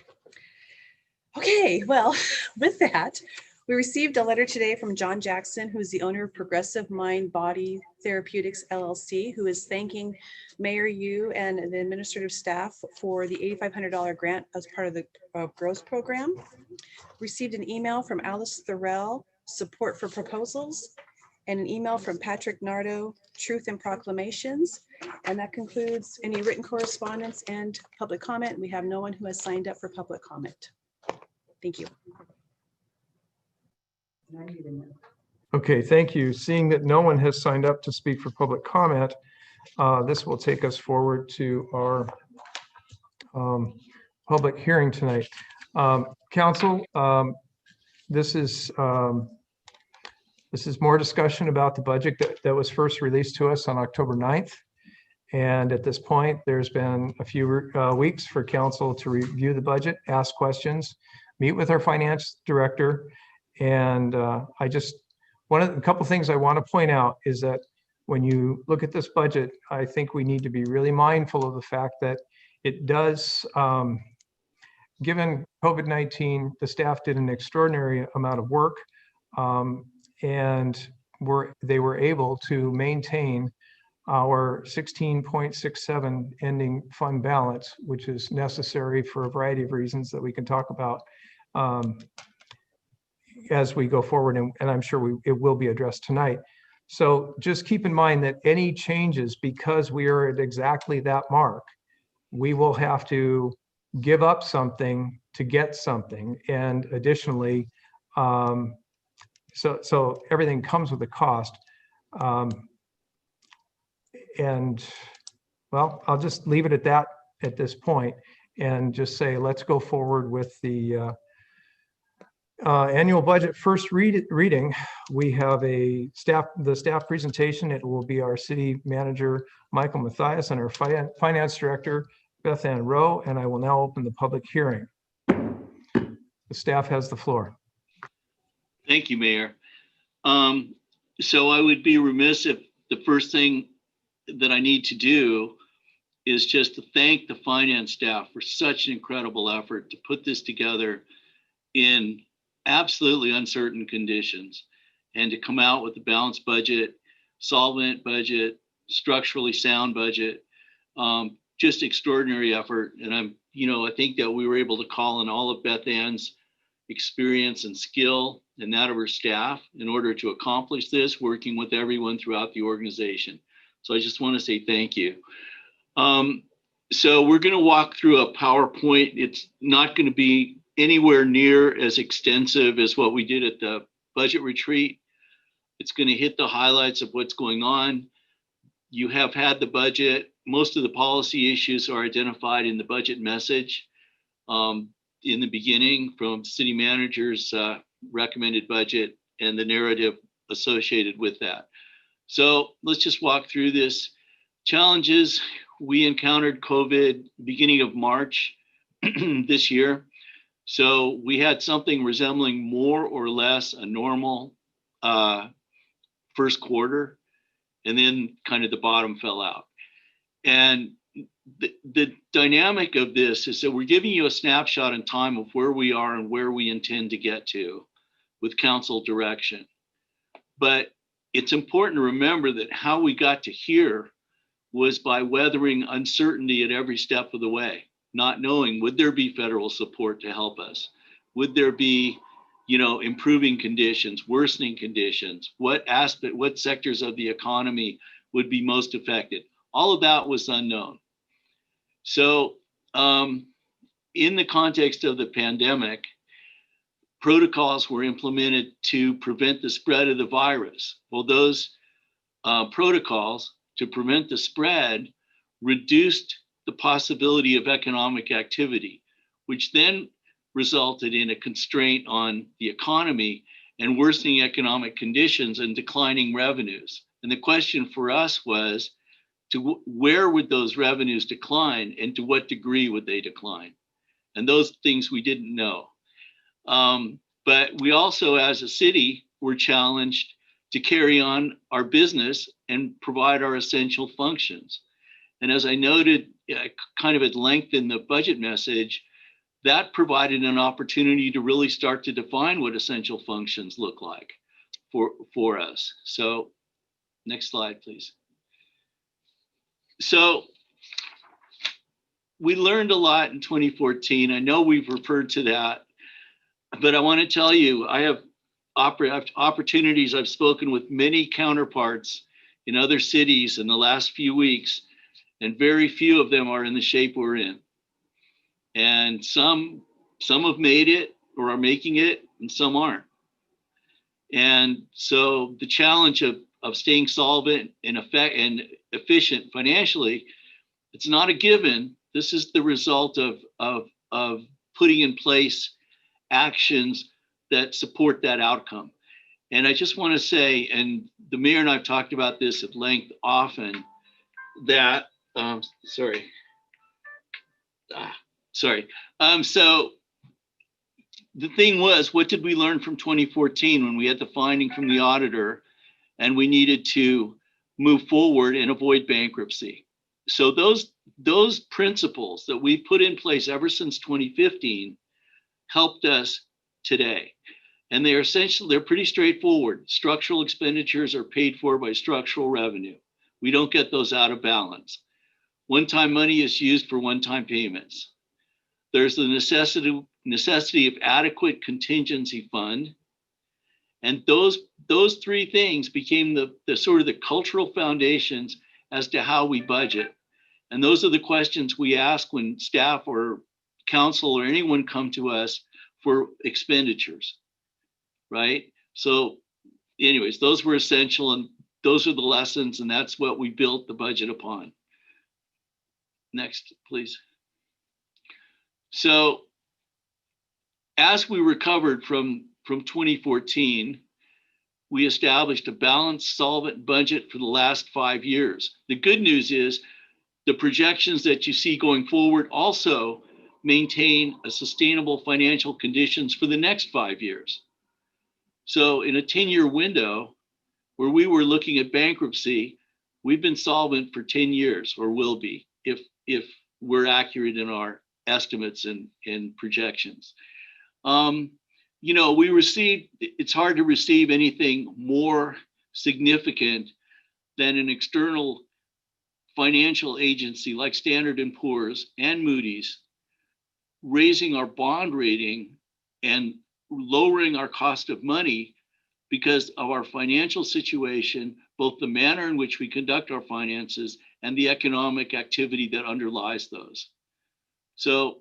Okay, well, with that, we received a letter today from John Jackson, who's the owner of Progressive Mind Body Therapeutics LLC, who is thanking Mayor Yu and the administrative staff for the $8,500 grant as part of the growth program. Received an email from Alice Thorell, support for proposals, and an email from Patrick Nardo, Truth and Proclamations. And that concludes any written correspondence and public comment. We have no one who has signed up for public comment. Thank you. Okay, thank you. Seeing that no one has signed up to speak for public comment, this will take us forward to our public hearing tonight. Council, this is more discussion about the budget that was first released to us on October 9th. And at this point, there's been a few weeks for council to review the budget, ask questions, meet with our finance director. And a couple things I want to point out is that when you look at this budget, I think we need to be really mindful of the fact that it does, given COVID-19, the staff did an extraordinary amount of work, and they were able to maintain our 16.67 ending fund balance, which is necessary for a variety of reasons that we can talk about as we go forward, and I'm sure it will be addressed tonight. So just keep in mind that any changes, because we are at exactly that mark, we will have to give up something to get something. And additionally, so everything comes with a cost. And well, I'll just leave it at that at this point and just say, let's go forward with the annual budget first reading. We have the staff presentation. It will be our city manager, Michael Mathias, and our finance director, Beth Ann Rowe, and I will now open the public hearing. The staff has the floor. Thank you, Mayor. So I would be remiss if the first thing that I need to do is just to thank the finance staff for such an incredible effort to put this together in absolutely uncertain conditions and to come out with a balanced budget, solvent budget, structurally sound budget, just extraordinary effort. And I think that we were able to call on all of Beth Ann's experience and skill and that of her staff in order to accomplish this, working with everyone throughout the organization. So I just want to say thank you. So we're going to walk through a PowerPoint. It's not going to be anywhere near as extensive as what we did at the budget retreat. It's going to hit the highlights of what's going on. You have had the budget. Most of the policy issues are identified in the budget message in the beginning from city manager's recommended budget and the narrative associated with that. So let's just walk through this. Challenges, we encountered COVID beginning of March this year. So we had something resembling more or less a normal first quarter, and then kind of the bottom fell out. And the dynamic of this is that we're giving you a snapshot in time of where we are and where we intend to get to with council direction. But it's important to remember that how we got to here was by weathering uncertainty at every step of the way, not knowing, would there be federal support to help us? Would there be, improving conditions, worsening conditions? What sectors of the economy would be most affected? All of that was unknown. So in the context of the pandemic, protocols were implemented to prevent the spread of the virus. Well, those protocols to prevent the spread reduced the possibility of economic activity, which then resulted in a constraint on the economy and worsening economic conditions and declining revenues. And the question for us was, where would those revenues decline and to what degree would they decline? And those things we didn't know. But we also, as a city, were challenged to carry on our business and provide our essential functions. And as I noted kind of at length in the budget message, that provided an opportunity to really start to define what essential functions look like for us. So next slide, please. So we learned a lot in 2014. I know we've referred to that, but I want to tell you, I have opportunities. I've spoken with many counterparts in other cities in the last few weeks, and very few of them are in the shape we're in. And some have made it or are making it, and some aren't. And so the challenge of staying solvent and efficient financially, it's not a given. This is the result of putting in place actions that support that outcome. And I just want to say, and the mayor and I've talked about this at length often, that, so the thing was, what did we learn from 2014 when we had the finding from the auditor and we needed to move forward and avoid bankruptcy? So those principles that we put in place ever since 2015 helped us today. And they're pretty straightforward. Structural expenditures are paid for by structural revenue. We don't get those out of balance. One-time money is used for one-time payments. There's the necessity of adequate contingency fund. And those three things became the sort of the cultural foundations as to how we budget. And those are the questions we ask when staff or council or anyone come to us for expenditures, right? So anyways, those were essential, and those are the lessons, and that's what we built the budget upon. Next, please. So as we recovered from 2014, we established a balanced, solvent budget for the last 5 years. The good news is the projections that you see going forward also maintain a sustainable financial conditions for the next 5 years. So in a 10-year window where we were looking at bankruptcy, we've been solvent for 10 years, or will be, if we're accurate in our estimates and projections. You know, it's hard to receive anything more significant than an external financial agency like Standard & Poor's and Moody's raising our bond rating and lowering our cost of money because of our financial situation, both the manner in which we conduct our finances and the economic activity that underlies those. So,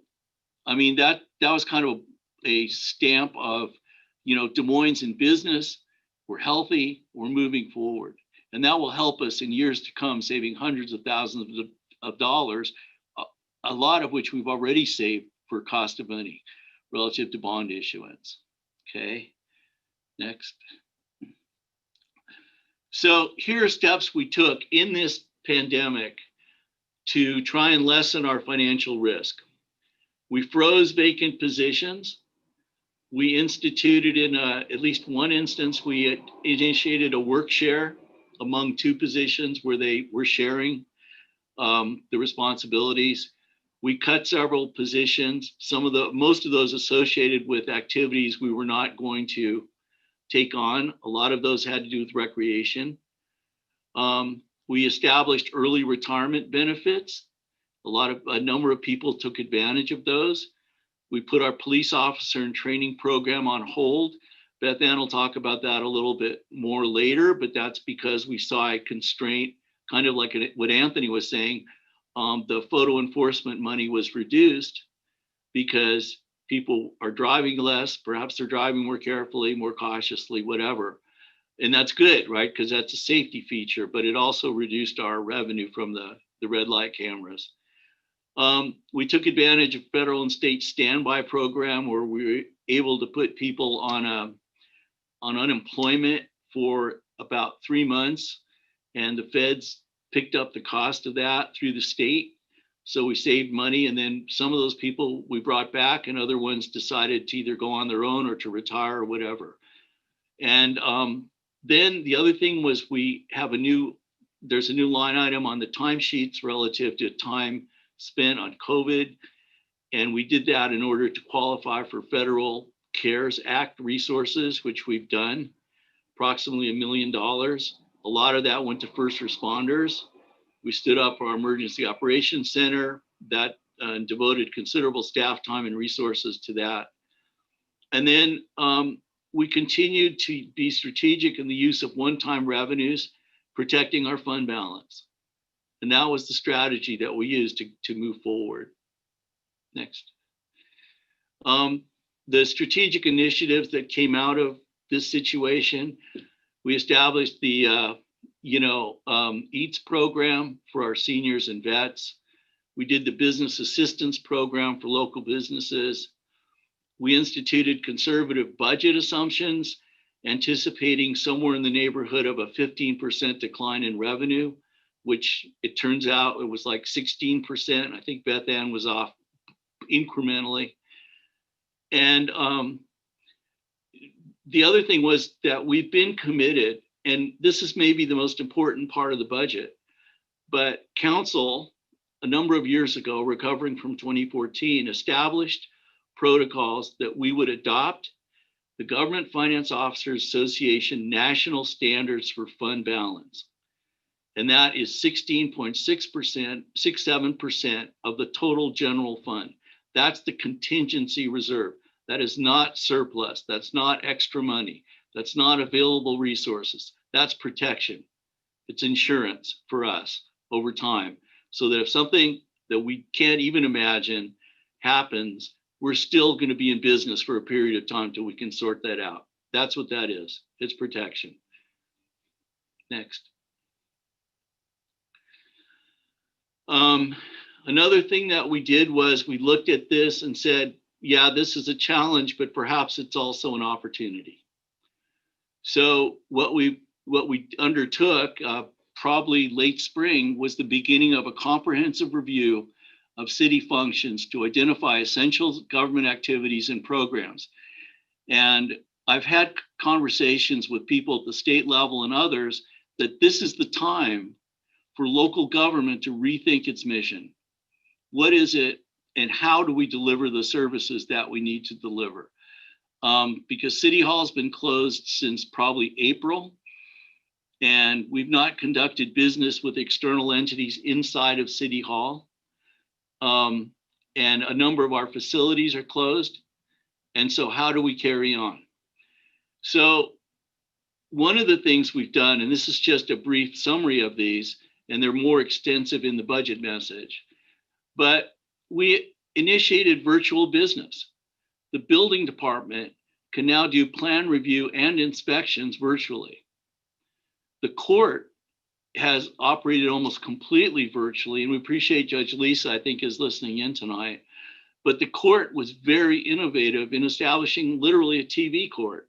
I mean, that was kind of a stamp of, you know, Des Moines in business. We're healthy, we're moving forward. And that will help us in years to come, saving hundreds of thousands of dollars, a lot of which we've already saved for cost of money relative to bond issuance. Okay, next. So here are steps we took in this pandemic to try and lessen our financial risk. We froze vacant positions. We instituted in at least one instance, we initiated a work share among 2 positions where they were sharing the responsibilities. We cut several positions, most of those associated with activities we were not going to take on. A lot of those had to do with recreation. We established early retirement benefits. A number of people took advantage of those. We put our police officer and training program on hold. Beth Ann will talk about that a little bit more later, but that's because we saw a constraint, kind of like what Anthony was saying. The photo enforcement money was reduced because people are driving less. Perhaps they're driving more carefully, more cautiously, whatever. And that's good, right? Because that's a safety feature, but it also reduced our revenue from the red light cameras. We took advantage of federal and state standby program where we were able to put people on unemployment for about 3 months, and the feds picked up the cost of that through the state. So we saved money, and then some of those people we brought back, and other ones decided to either go on their own or to retire or whatever. And then the other thing was there's a new line item on the timesheets relative to time spent on COVID. And we did that in order to qualify for federal CARES Act resources, which we've done, approximately $1 million. A lot of that went to first responders. We stood up our emergency operations center that devoted considerable staff time and resources to that. And then we continued to be strategic in the use of one-time revenues, protecting our fund balance. And that was the strategy that we used to move forward. Next. The strategic initiatives that came out of this situation, we established the EATS program for our seniors and vets. We did the business assistance program for local businesses. We instituted conservative budget assumptions, anticipating somewhere in the neighborhood of a 15% decline in revenue, which it turns out it was like 16%. I think Beth Ann was off incrementally. And the other thing was that we've been committed, and this is maybe the most important part of the budget, but Council, a number of years ago, recovering from 2014, established protocols that we would adopt the Government Finance Officers Association National Standards for Fund Balance. And that is 16.67% of the total general fund. That's the contingency reserve. That is not surplus. That's not extra money. That's not available resources. That's protection. It's insurance for us over time. So that if something that we can't even imagine happens, we're still going to be in business for a period of time till we can sort that out. That's what that is. It's protection. Next. Another thing that we did was we looked at this and said, yeah, this is a challenge, but perhaps it's also an opportunity. So what we undertook probably late spring was the beginning of a comprehensive review of city functions to identify essential government activities and programs. And I've had conversations with people at the state level and others that this is the time for local government to rethink its mission. What is it, and how do we deliver the services that we need to deliver? Because City Hall's been closed since probably April, and we've not conducted business with external entities inside of City Hall. And a number of our facilities are closed. And so how do we carry on? So one of the things we've done, and this is just a brief summary of these, and they're more extensive in the budget message, but we initiated virtual business. The building department can now do plan review and inspections virtually. The court has operated almost completely virtually, and we appreciate Judge Lisa, I think, is listening in tonight. But the court was very innovative in establishing literally a TV court.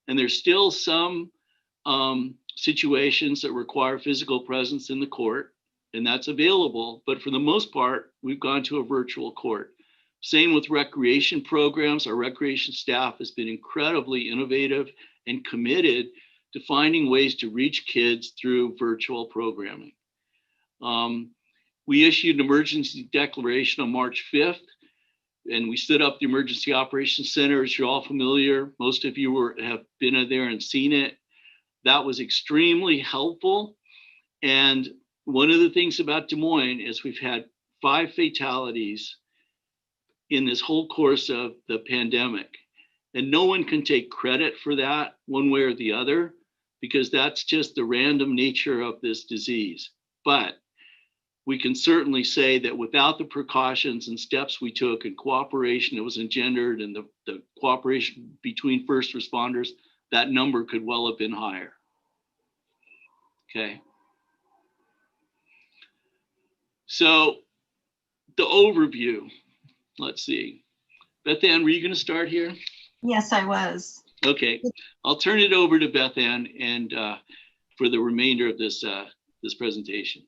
And there's still some situations that require physical presence in the court, and that's available. But for the most part, we've gone to a virtual court. Same with recreation programs. Our recreation staff has been incredibly innovative and committed to finding ways to reach kids through virtual programming. We issued an emergency declaration on March 5th, and we stood up the Emergency Operations Center, as you're all familiar. Most of you have been there and seen it. That was extremely helpful. And one of the things about Des Moines is we've had 5 fatalities in this whole course of the pandemic. And no one can take credit for that one way or the other, because that's just the random nature of this disease. But we can certainly say that without the precautions and steps we took and cooperation that was engendered and the cooperation between first responders, that number could well have been higher. Okay. So the overview. Let's see. Beth Ann, were you going to start here? Yes, I was. Okay, I'll turn it over to Beth Ann and for the remainder of this this presentation.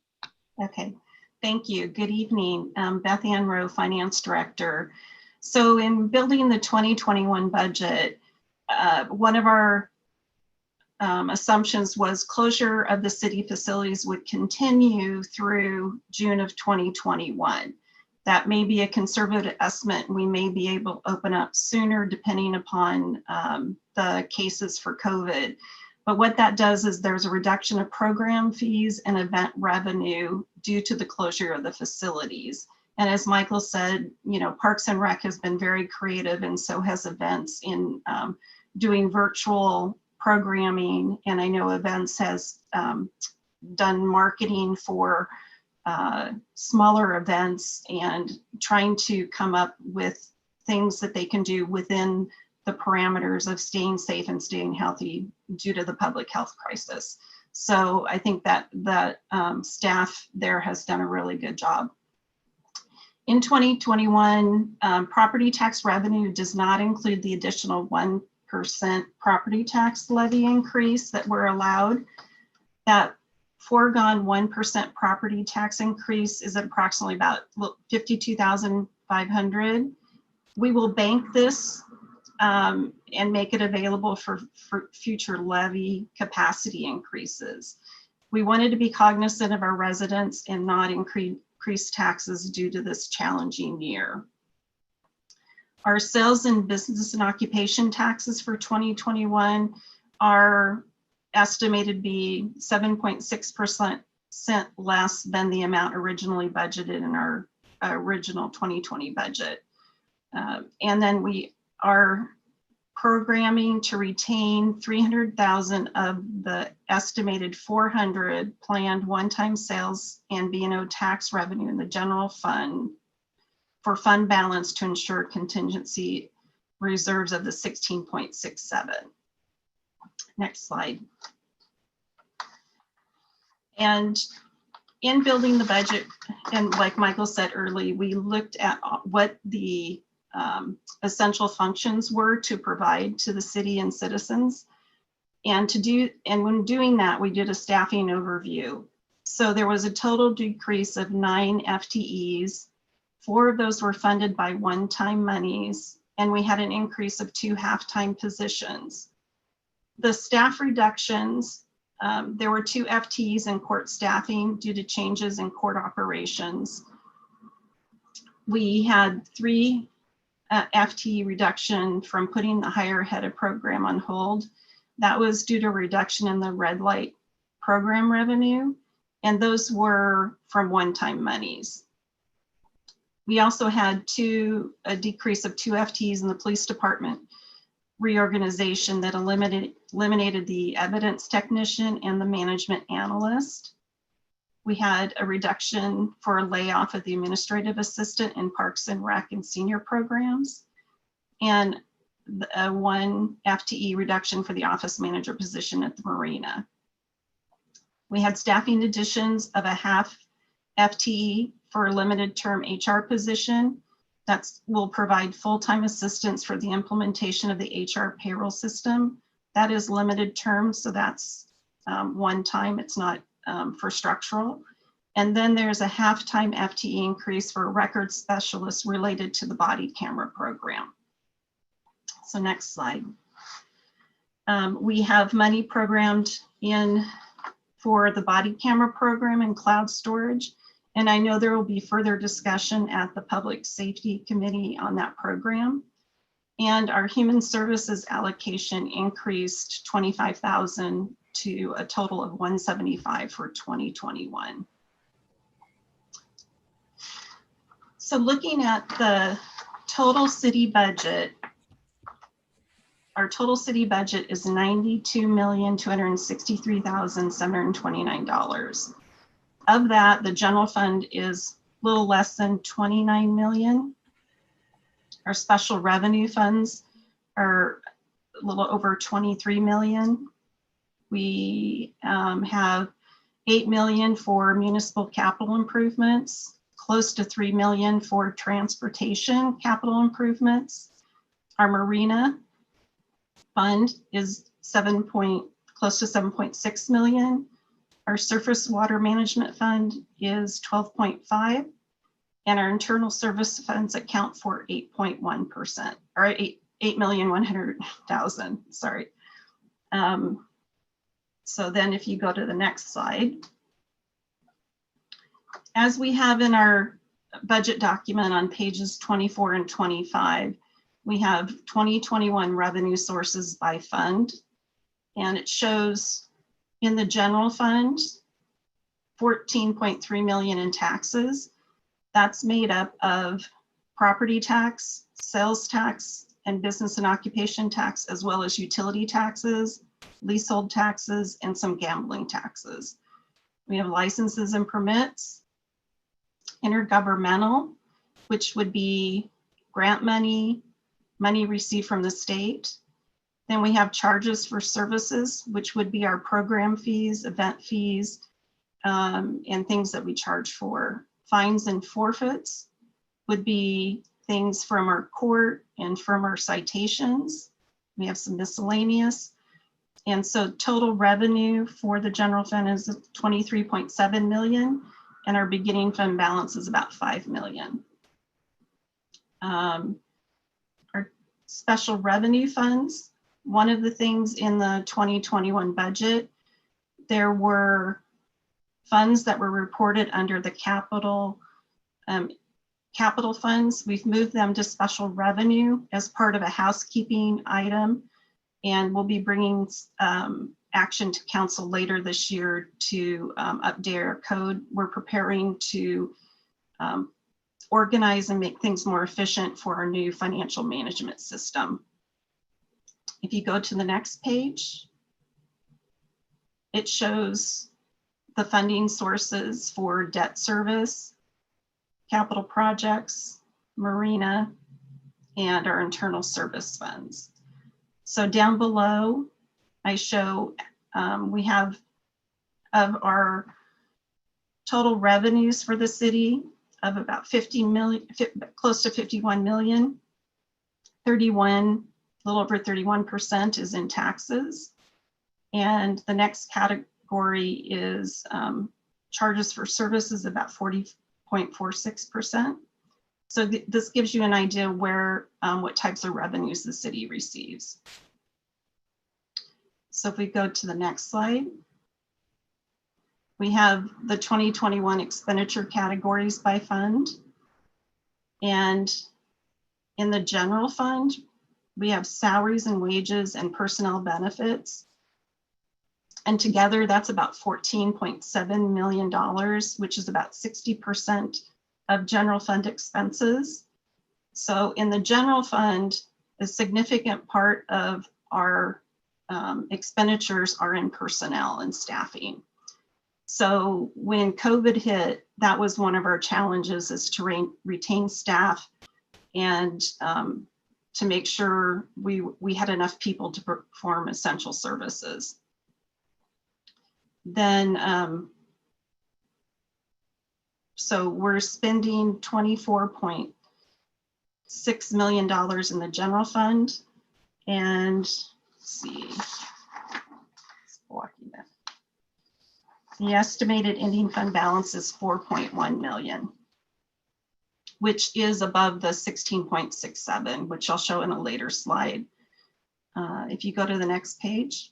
Okay, thank you. Good evening. Beth Ann Rowe, Finance Director. So in building the 2021 budget, one of our assumptions was closure of the city facilities would continue through June of 2021. That may be a conservative estimate. We may be able to open up sooner depending upon the cases for COVID. But what that does is there's a reduction of program fees and event revenue due to the closure of the facilities. And as Michael said, you know, Parks and Rec has been very creative, and so has events in doing virtual programming. And I know events has done marketing for smaller events and trying to come up with things that they can do within the parameters of staying safe and staying healthy due to the public health crisis. So I think that the staff there has done a really good job. In 2021, property tax revenue does not include the additional 1% property tax levy increase that we're allowed. That foregone 1% property tax increase is approximately about $52,500. We will bank this and make it available for future levy capacity increases. We wanted to be cognizant of our residents and not increase taxes due to this challenging year. Our sales and business and occupation taxes for 2021 are estimated to be 7.6% less than the amount originally budgeted in our original 2020 budget. And then we are programming to retain 300,000 of the estimated 400 planned one-time sales and B&O tax revenue in the general fund for fund balance to ensure contingency reserves of the 16.67. Next slide. And in building the budget, and like Michael said earlier, we looked at what the essential functions were to provide to the city and citizens. And when doing that, we did a staffing overview. So there was a total decrease of 9 FTEs. 4 of those were funded by one-time monies, and we had an increase of 2 half-time positions. The staff reductions, there were 2 FTEs in court staffing due to changes in court operations. We had 3 FTE reduction from putting the higher head of program on hold. That was due to a reduction in the red light program revenue, and those were from one-time monies. We also had a decrease of 2 FTEs in the police department reorganization that eliminated the evidence technician and the management analyst. We had a reduction for a layoff of the administrative assistant in Parks and Rec and senior programs, and a 1 FTE reduction for the office manager position at the marina. We had staffing additions of a half FTE for a limited term HR position that will provide full-time assistance for the implementation of the HR payroll system. That is limited term, so that's one time, it's not for structural. And then there's a half-time FTE increase for a record specialist related to the body camera program. So next slide. We have money programmed in for the body camera program and cloud storage. And I know there will be further discussion at the Public Safety Committee on that program. And our human services allocation increased 25,000 to a total of 175 for 2021. So looking at the total city budget, our total city budget is $92,263,729. Of that, the general fund is a little less than 29 million. Our special revenue funds are a little over 23 million. We have 8 million for municipal capital improvements, close to 3 million for transportation capital improvements. Our marina fund is close to 7.6 million. Our surface water management fund is 12.5, and our internal service funds account for 8.1%, or 8,100,000, sorry. So then if you go to the next slide, as we have in our budget document on pages 24 and 25, we have 2021 revenue sources by fund, and it shows in the general fund, 14.3 million in taxes. That's made up of property tax, sales tax, and business and occupation tax, as well as utility taxes, leasehold taxes, and some gambling taxes. We have licenses and permits, intergovernmental, which would be grant money, money received from the state. Then we have charges for services, which would be our program fees, event fees, and things that we charge for. Fines and forfeits would be things from our court and from our citations. We have some miscellaneous. And so total revenue for the general fund is 23.7 million, and our beginning fund balance is about 5 million. Our special revenue funds, one of the things in the 2021 budget, there were funds that were reported under the capital funds. We've moved them to special revenue as part of a housekeeping item, and we'll be bringing action to council later this year to update our code. We're preparing to organize and make things more efficient for our new financial management system. If you go to the next page, it shows the funding sources for debt service, capital projects, marina, and our internal service funds. So down below, I show we have of our total revenues for the city of about 50 million, close to 51 million, a little over 31% is in taxes. And the next category is charges for services, about 40.46%. So this gives you an idea where what types of revenues the city receives. So if we go to the next slide, we have the 2021 expenditure categories by fund. And in the general fund, we have salaries and wages and personnel benefits. And together that's about $14.7 million, which is about 60% of general fund expenses. So in the general fund, a significant part of our expenditures are in personnel and staffing. So when COVID hit, that was one of our challenges, is to retain staff and to make sure we had enough people to perform essential services. Then, so we're spending $24.6 million in the general fund, and let's see, it's blocking that. The estimated ending fund balance is 4.1 million, which is above the 16.67, which I'll show in a later slide. If you go to the next page,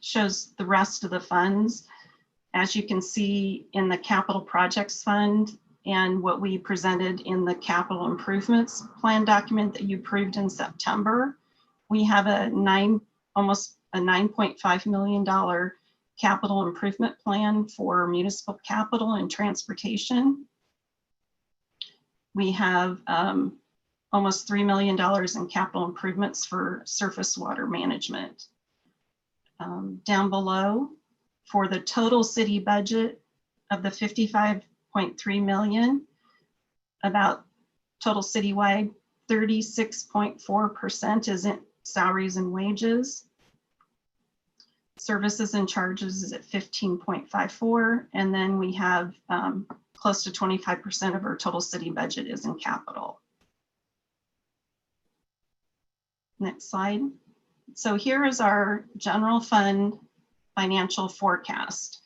shows the rest of the funds. As you can see in the capital projects fund and what we presented in the capital improvements plan document that you approved in September, we have almost a $9.5 million capital improvement plan for municipal capital and transportation. We have almost $3 million in capital improvements for surface water management. Down below, for the total city budget of the 55.3 million, about total citywide, 36.4% is in salaries and wages. Services and charges is at 15.54, and then we have close to 25% of our total city budget is in capital. Next slide. So here is our general fund financial forecast.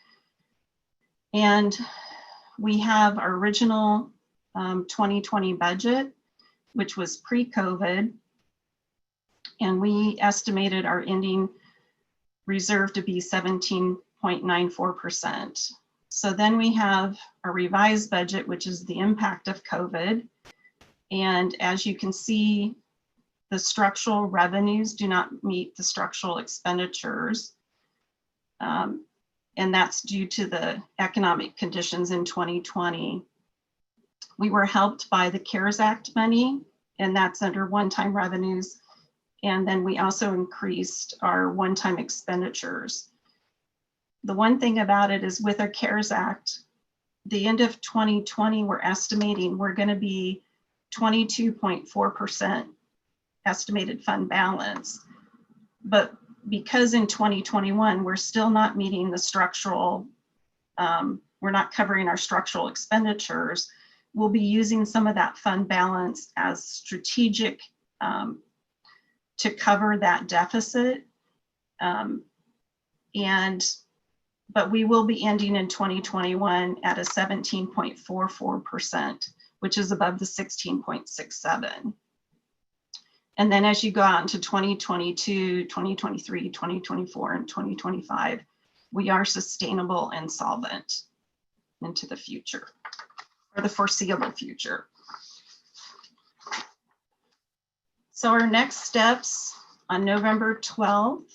And we have our original 2020 budget, which was pre-COVID. And we estimated our ending reserve to be 17.94%. So then we have a revised budget, which is the impact of COVID. And as you can see, the structural revenues do not meet the structural expenditures. And that's due to the economic conditions in 2020. We were helped by the CARES Act money, and that's under one-time revenues. And then we also increased our one-time expenditures. The one thing about it is with our CARES Act, the end of 2020, we're estimating we're going to be 22.4% estimated fund balance. But because in 2021, we're still not meeting the structural, we're not covering our structural expenditures, we'll be using some of that fund balance as strategic to cover that deficit. But we will be ending in 2021 at a 17.44%, which is above the 16.67. And then as you go out into 2022, 2023, 2024, and 2025, we are sustainable and solvent into the future, or the foreseeable future. So our next steps on November 12th,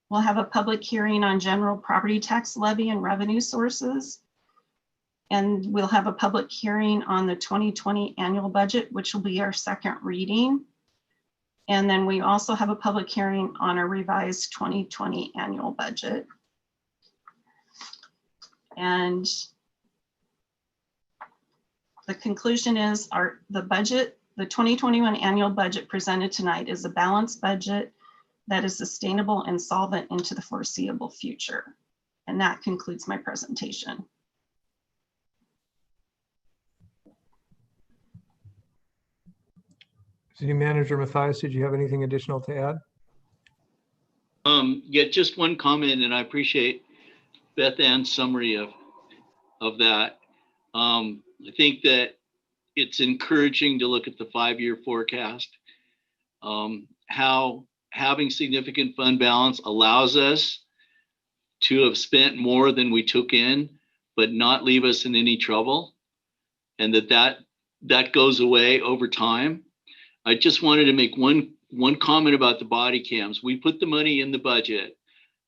we'll have a public hearing on general property tax levy and revenue sources. And we'll have a public hearing on the 2020 annual budget, which will be our second reading. And then we also have a public hearing on a revised 2020 annual budget. And the conclusion is the 2021 annual budget presented tonight is a balanced budget that is sustainable and solvent into the foreseeable future. And that concludes my presentation. City Manager Mathias, did you have anything additional to add? Yeah, just one comment, and I appreciate Beth Ann's summary of that. I think that it's encouraging to look at the 5-year forecast, how having significant fund balance allows us to have spent more than we took in, but not leave us in any trouble, and that goes away over time. I just wanted to make one comment about the body cams. We put the money in the budget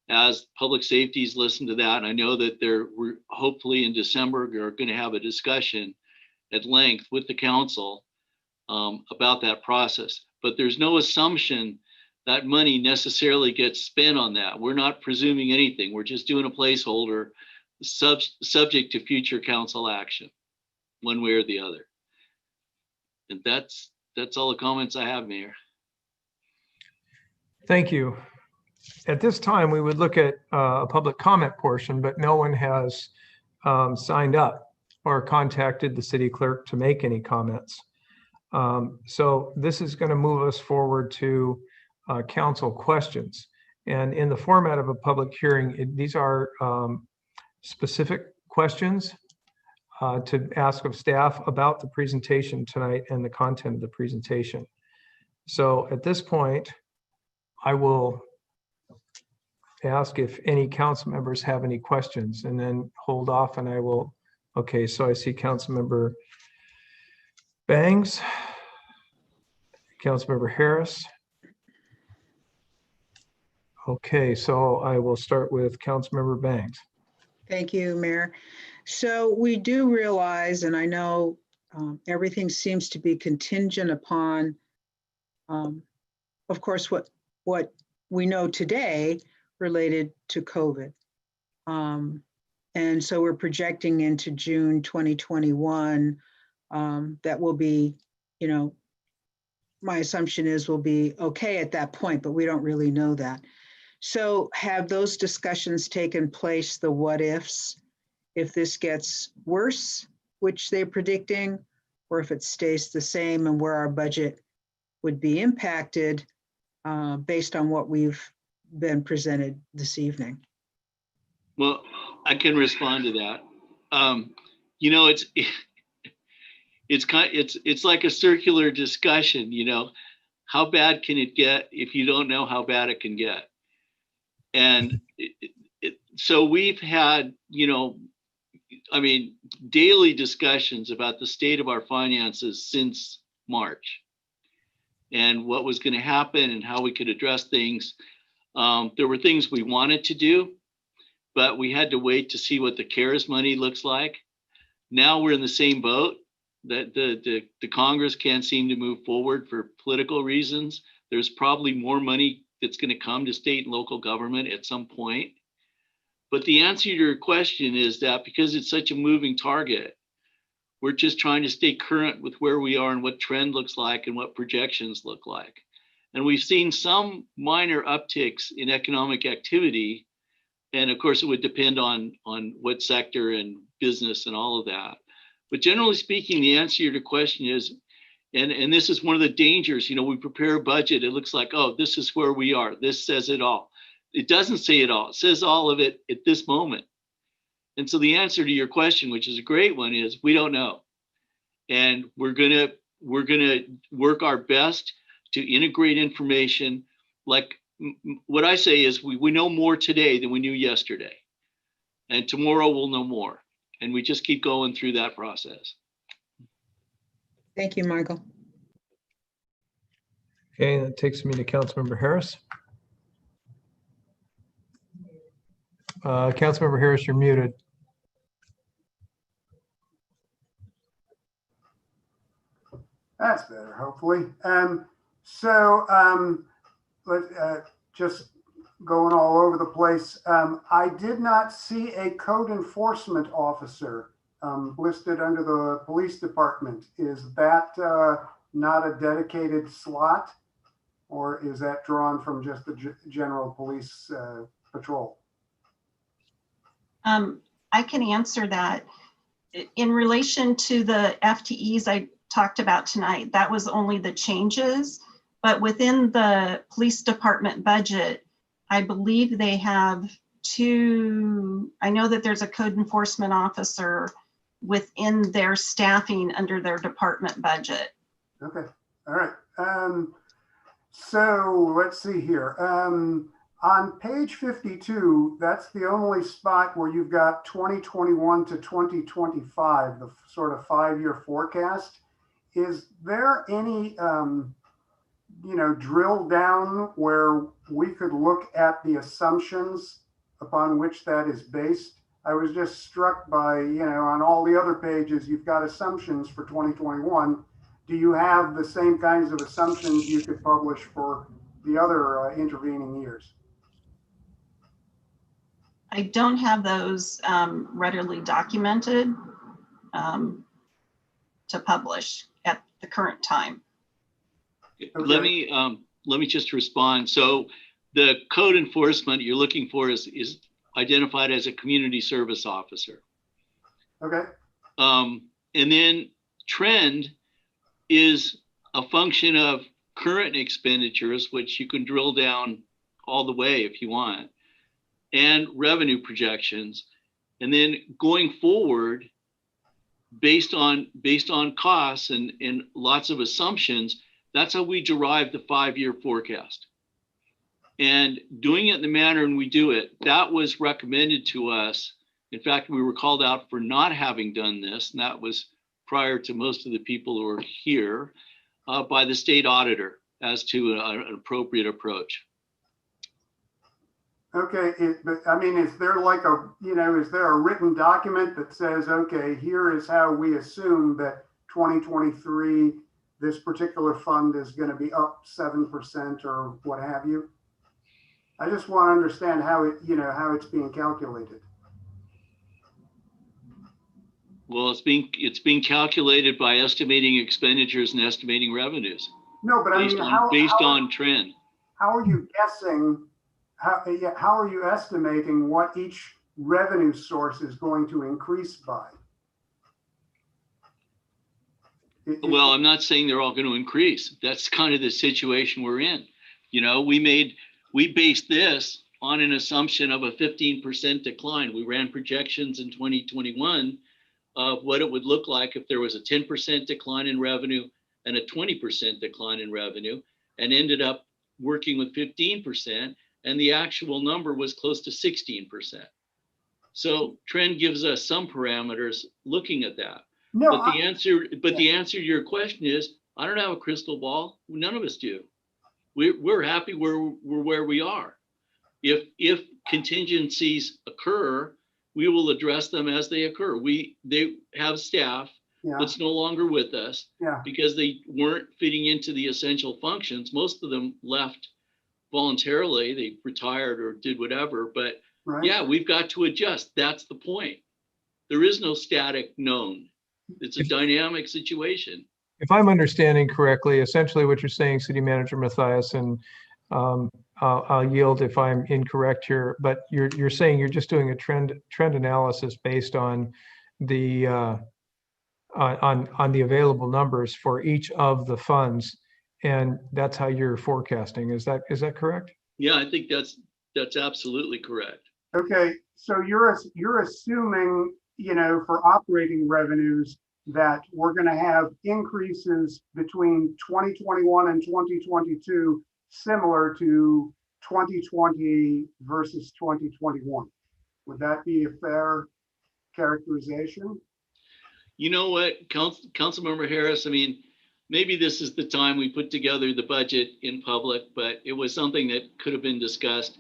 as public safety's listened to that. And I know that we're hopefully in December are going to have a discussion at length with the council about that process. But there's no assumption that money necessarily gets spent on that. We're not presuming anything. We're just doing a placeholder subject to future council action, one way or the other. And that's all the comments I have, Mayor. Thank you. At this time, we would look at a public comment portion, but no one has signed up or contacted the city clerk to make any comments. So this is going to move us forward to council questions. And in the format of a public hearing, these are specific questions to ask of staff about the presentation tonight and the content of the presentation. So at this point, I will ask if any council members have any questions and then hold off and I will. Okay, so I see Councilmember Bangs, Councilmember Harris. Okay, so I will start with Councilmember Bangs. Thank you, Mayor. So we do realize, and I know everything seems to be contingent upon, of course, what we know today related to COVID. And so we're projecting into June 2021 that will be, my assumption is we'll be okay at that point, but we don't really know that. So have those discussions taken place, the what ifs? If this gets worse, which they're predicting, or if it stays the same and where our budget would be impacted based on what we've been presented this evening. Well, I can respond to that. You know, it's like a circular discussion, you know. How bad can it get if you don't know how bad it can get? And so we've had, you know, I mean, daily discussions about the state of our finances since March and what was going to happen and how we could address things. There were things we wanted to do, but we had to wait to see what the CARES money looks like. Now we're in the same boat. That the Congress can't seem to move forward for political reasons. There's probably more money that's going to come to state and local government at some point. But the answer to your question is that because it's such a moving target, we're just trying to stay current with where we are and what trend looks like and what projections look like. And we've seen some minor upticks in economic activity. And of course, it would depend on what sector and business and all of that. But generally speaking, the answer to your question is, and this is one of the dangers, you know, we prepare a budget, it looks like, oh, this is where we are. This says it all. It doesn't say it all. It says all of it at this moment. And so the answer to your question, which is a great one, is we don't know. And we're gonna work our best to integrate information. Like what I say is we know more today than we knew yesterday. And tomorrow we'll know more. And we just keep going through that process. Thank you, Michael. Okay, that takes me to Councilmember Harris. Councilmember Harris, you're muted. That's better, hopefully. Let's just going all over the place. I did not see a code enforcement officer listed under the police department. Is that not a dedicated slot, or is that drawn from just the general police patrol? I can answer that. In relation to the FTEs I talked about tonight, that was only the changes, but within the police department budget, I believe they have two. I know that there's a code enforcement officer within their staffing under their department budget. Okay, all right. So let's see here. On page 52, that's the only spot where you've got 2021 to 2025, the sort of 5-year forecast. Is there any drill down where we could look at the assumptions upon which that is based? I was just struck by, on all the other pages, you've got assumptions for 2021. Do you have the same kinds of assumptions you could publish for the other intervening years? I don't have those readily documented to publish at the current time. Okay. Let me just respond. So the code enforcement you're looking for is identified as a community service officer. Okay. And then trend is a function of current expenditures, which you can drill down all the way if you want, and revenue projections. And then going forward, based on costs and lots of assumptions, that's how we derive the 5-year forecast. And doing it in the manner and we do it, that was recommended to us. In fact, we were called out for not having done this, and that was prior to most of the people who are here, by the state auditor as to an appropriate approach. Okay, but I mean, is there like is there a written document that says, okay, here is how we assume that 2023, this particular fund is going to be up 7% or what have you? I just want to understand how how it's being calculated. Well, it's being calculated by estimating expenditures and estimating revenues. No, but based on trend. How are you guessing? How are you estimating what each revenue source is going to increase by? Well, I'm not saying they're all going to increase. That's kind of the situation we're in. You know, we based this on an assumption of a 15% decline. We ran projections in 2021 of what it would look like if there was a 10% decline in revenue and a 20% decline in revenue, and ended up working with 15%, and the actual number was close to 16%. So trend gives us some parameters looking at that. No, But the answer to your question is, I don't have a crystal ball. None of us do. We're happy where we are. If contingencies occur, we will address them as they occur. They have staff that's no longer with us because they weren't fitting into the essential functions. Most of them left voluntarily. They retired or did whatever. But yeah, we've got to adjust. That's the point. There is no static known. It's a dynamic situation. If I'm understanding correctly, essentially what you're saying, City Manager Mathias, and I'll yield if I'm incorrect here, but you're saying you're just doing a trend analysis based on the on the available numbers for each of the funds, and that's how you're forecasting. Is that correct? Yeah, I think that's absolutely correct. Okay, so you're assuming, for operating revenues that we're going to have increases between 2021 and 2022 similar to 2020 versus 2021. Would that be a fair characterization? You know what, Councilmember Harris, I mean, maybe this is the time we put together the budget in public, but it was something that could have been discussed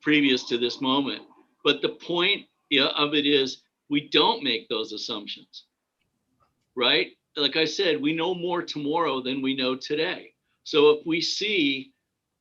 previous to this moment. But the point of it is we don't make those assumptions, right? Like I said, we know more tomorrow than we know today. So if we see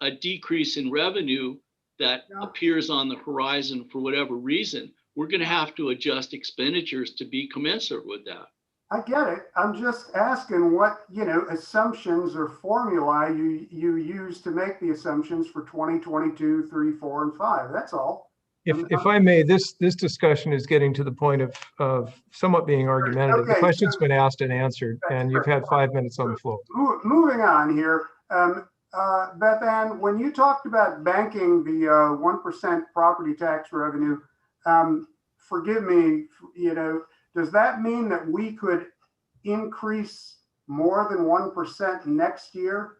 a decrease in revenue that appears on the horizon for whatever reason, we're going to have to adjust expenditures to be commensurate with that. I get it. I'm just asking what, assumptions or formulae you use to make the assumptions for 2022, 3, 4, and 5. That's all. If I may, this discussion is getting to the point of somewhat being argumentative. Okay, the question's been asked and answered, and you've had 5 minutes on the floor. Moving on here. Beth Ann, when you talked about banking the 1% property tax revenue, forgive me, does that mean that we could increase more than 1% next year?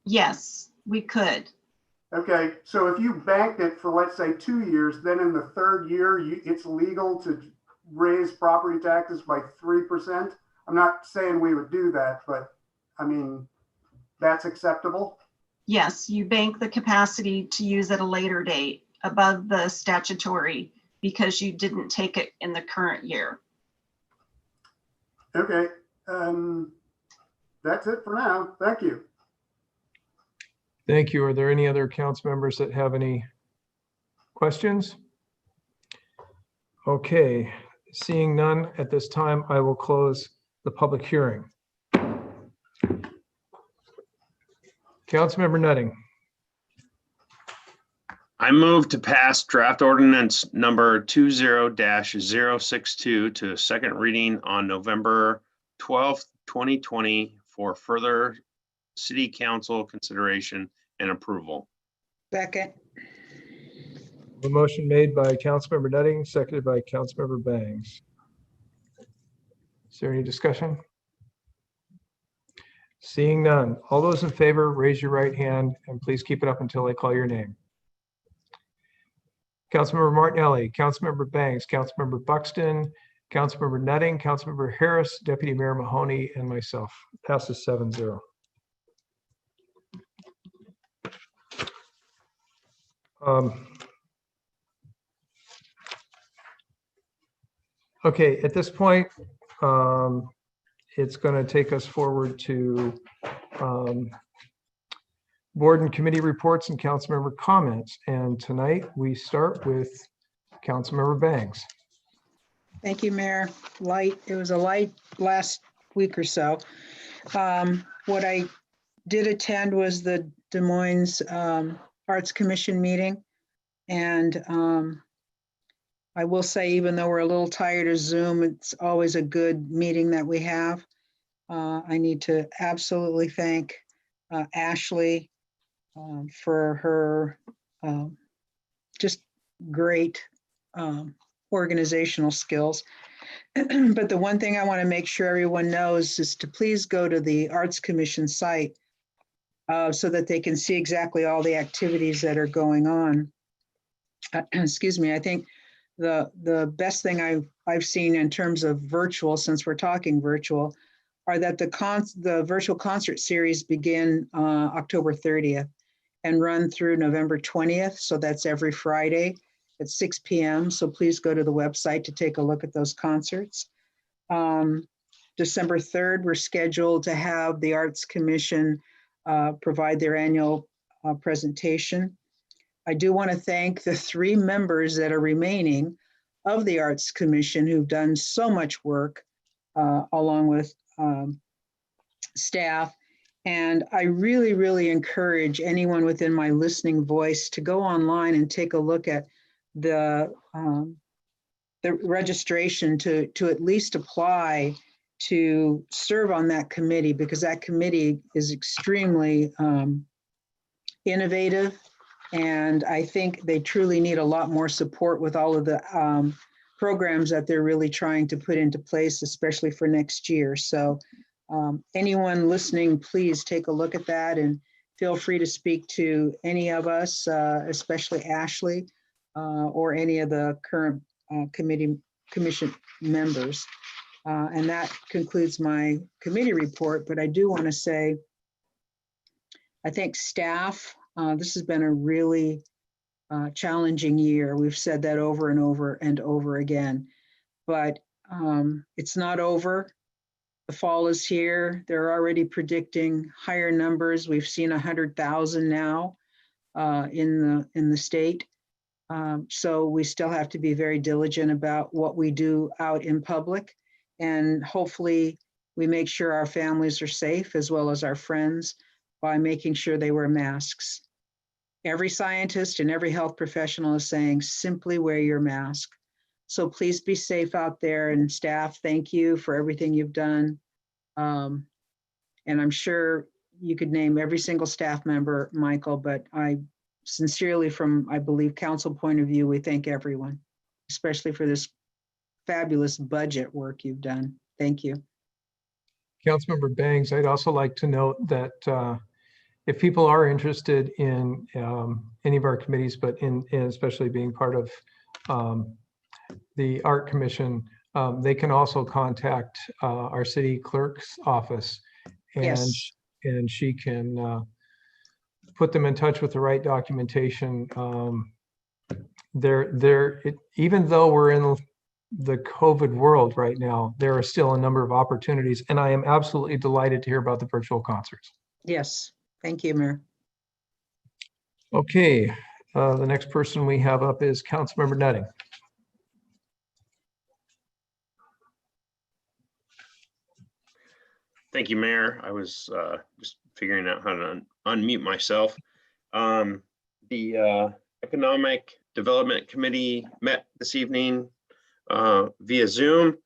Yes, we could. Okay, so if you banked it for, let's say, 2 years, then in the third year, it's legal to raise property taxes by 3%. I'm not saying we would do that, but I mean, that's acceptable? Yes, you bank the capacity to use at a later date above the statutory because you didn't take it in the current year. Okay, that's it for now. Thank you. Thank you. Are there any other council members that have any questions? Okay, seeing none at this time, I will close the public hearing. Councilmember Nutting. I move to pass draft ordinance number 20-062 to second reading on November 12th, 2020 for further city council consideration and approval. Second. A motion made by Councilmember Nutting, seconded by Councilmember Bangs. Is there any discussion? Seeing none, all those in favor, raise your right hand and please keep it up until I call your name. Councilmember Martinelli, Councilmember Bangs, Councilmember Buxton, Councilmember Nutting, Councilmember Harris, Deputy Mayor Mahoney, and myself. Passes 7-0. Okay, at this point, it's going to take us forward to board and committee reports and council member comments. And tonight we start with Councilmember Bangs. Thank you, Mayor. It was a light last week or so. What I did attend was the Des Moines Arts Commission meeting. And I will say, even though we're a little tired of Zoom, it's always a good meeting that we have. I need to absolutely thank Ashley for her just great organizational skills. But the one thing I want to make sure everyone knows is to please go to the Arts Commission site so that they can see exactly all the activities that are going on. Excuse me, I think the best thing I've seen in terms of virtual, since we're talking virtual, are that the virtual concert series begin October 30th and run through November 20th. So that's every Friday at 6 p.m. So please go to the website to take a look at those concerts. December 3rd, we're scheduled to have the Arts Commission provide their annual presentation. I do want to thank the 3 members that are remaining of the Arts Commission who've done so much work along with staff. And I really, really encourage anyone within my listening voice to go online and take a look at the registration to at least apply to serve on that committee, because that committee is extremely innovative. And I think they truly need a lot more support with all of the programs that they're really trying to put into place, especially for next year. So anyone listening, please take a look at that and feel free to speak to any of us, especially Ashley or any of the current commission members. And that concludes my committee report, but I do want to say, I think staff, this has been a really challenging year. We've said that over and over and over again, but it's not over. The fall is here. They're already predicting higher numbers. We've seen 100,000 now in the state. So we still have to be very diligent about what we do out in public. And hopefully we make sure our families are safe as well as our friends by making sure they wear masks. Every scientist and every health professional is saying, simply wear your mask. So please be safe out there, and staff, thank you for everything you've done. And I'm sure you could name every single staff member, Michael, but I sincerely, from, I believe, council point of view, we thank everyone, especially for this fabulous budget work you've done. Thank you. Councilmember Bangs, I'd also like to note that if people are interested in any of our committees, but in especially being part of the Art Commission, they can also contact our city clerk's office, and Yes. and she can put them in touch with the right documentation. Even though we're in the COVID world right now, there are still a number of opportunities, and I am absolutely delighted to hear about the virtual concerts. Yes, thank you, Mayor. Okay, the next person we have up is Councilmember Nutting. Thank you, Mayor. I was just figuring out how to unmute myself. The Economic Development Committee met this evening via Zoom,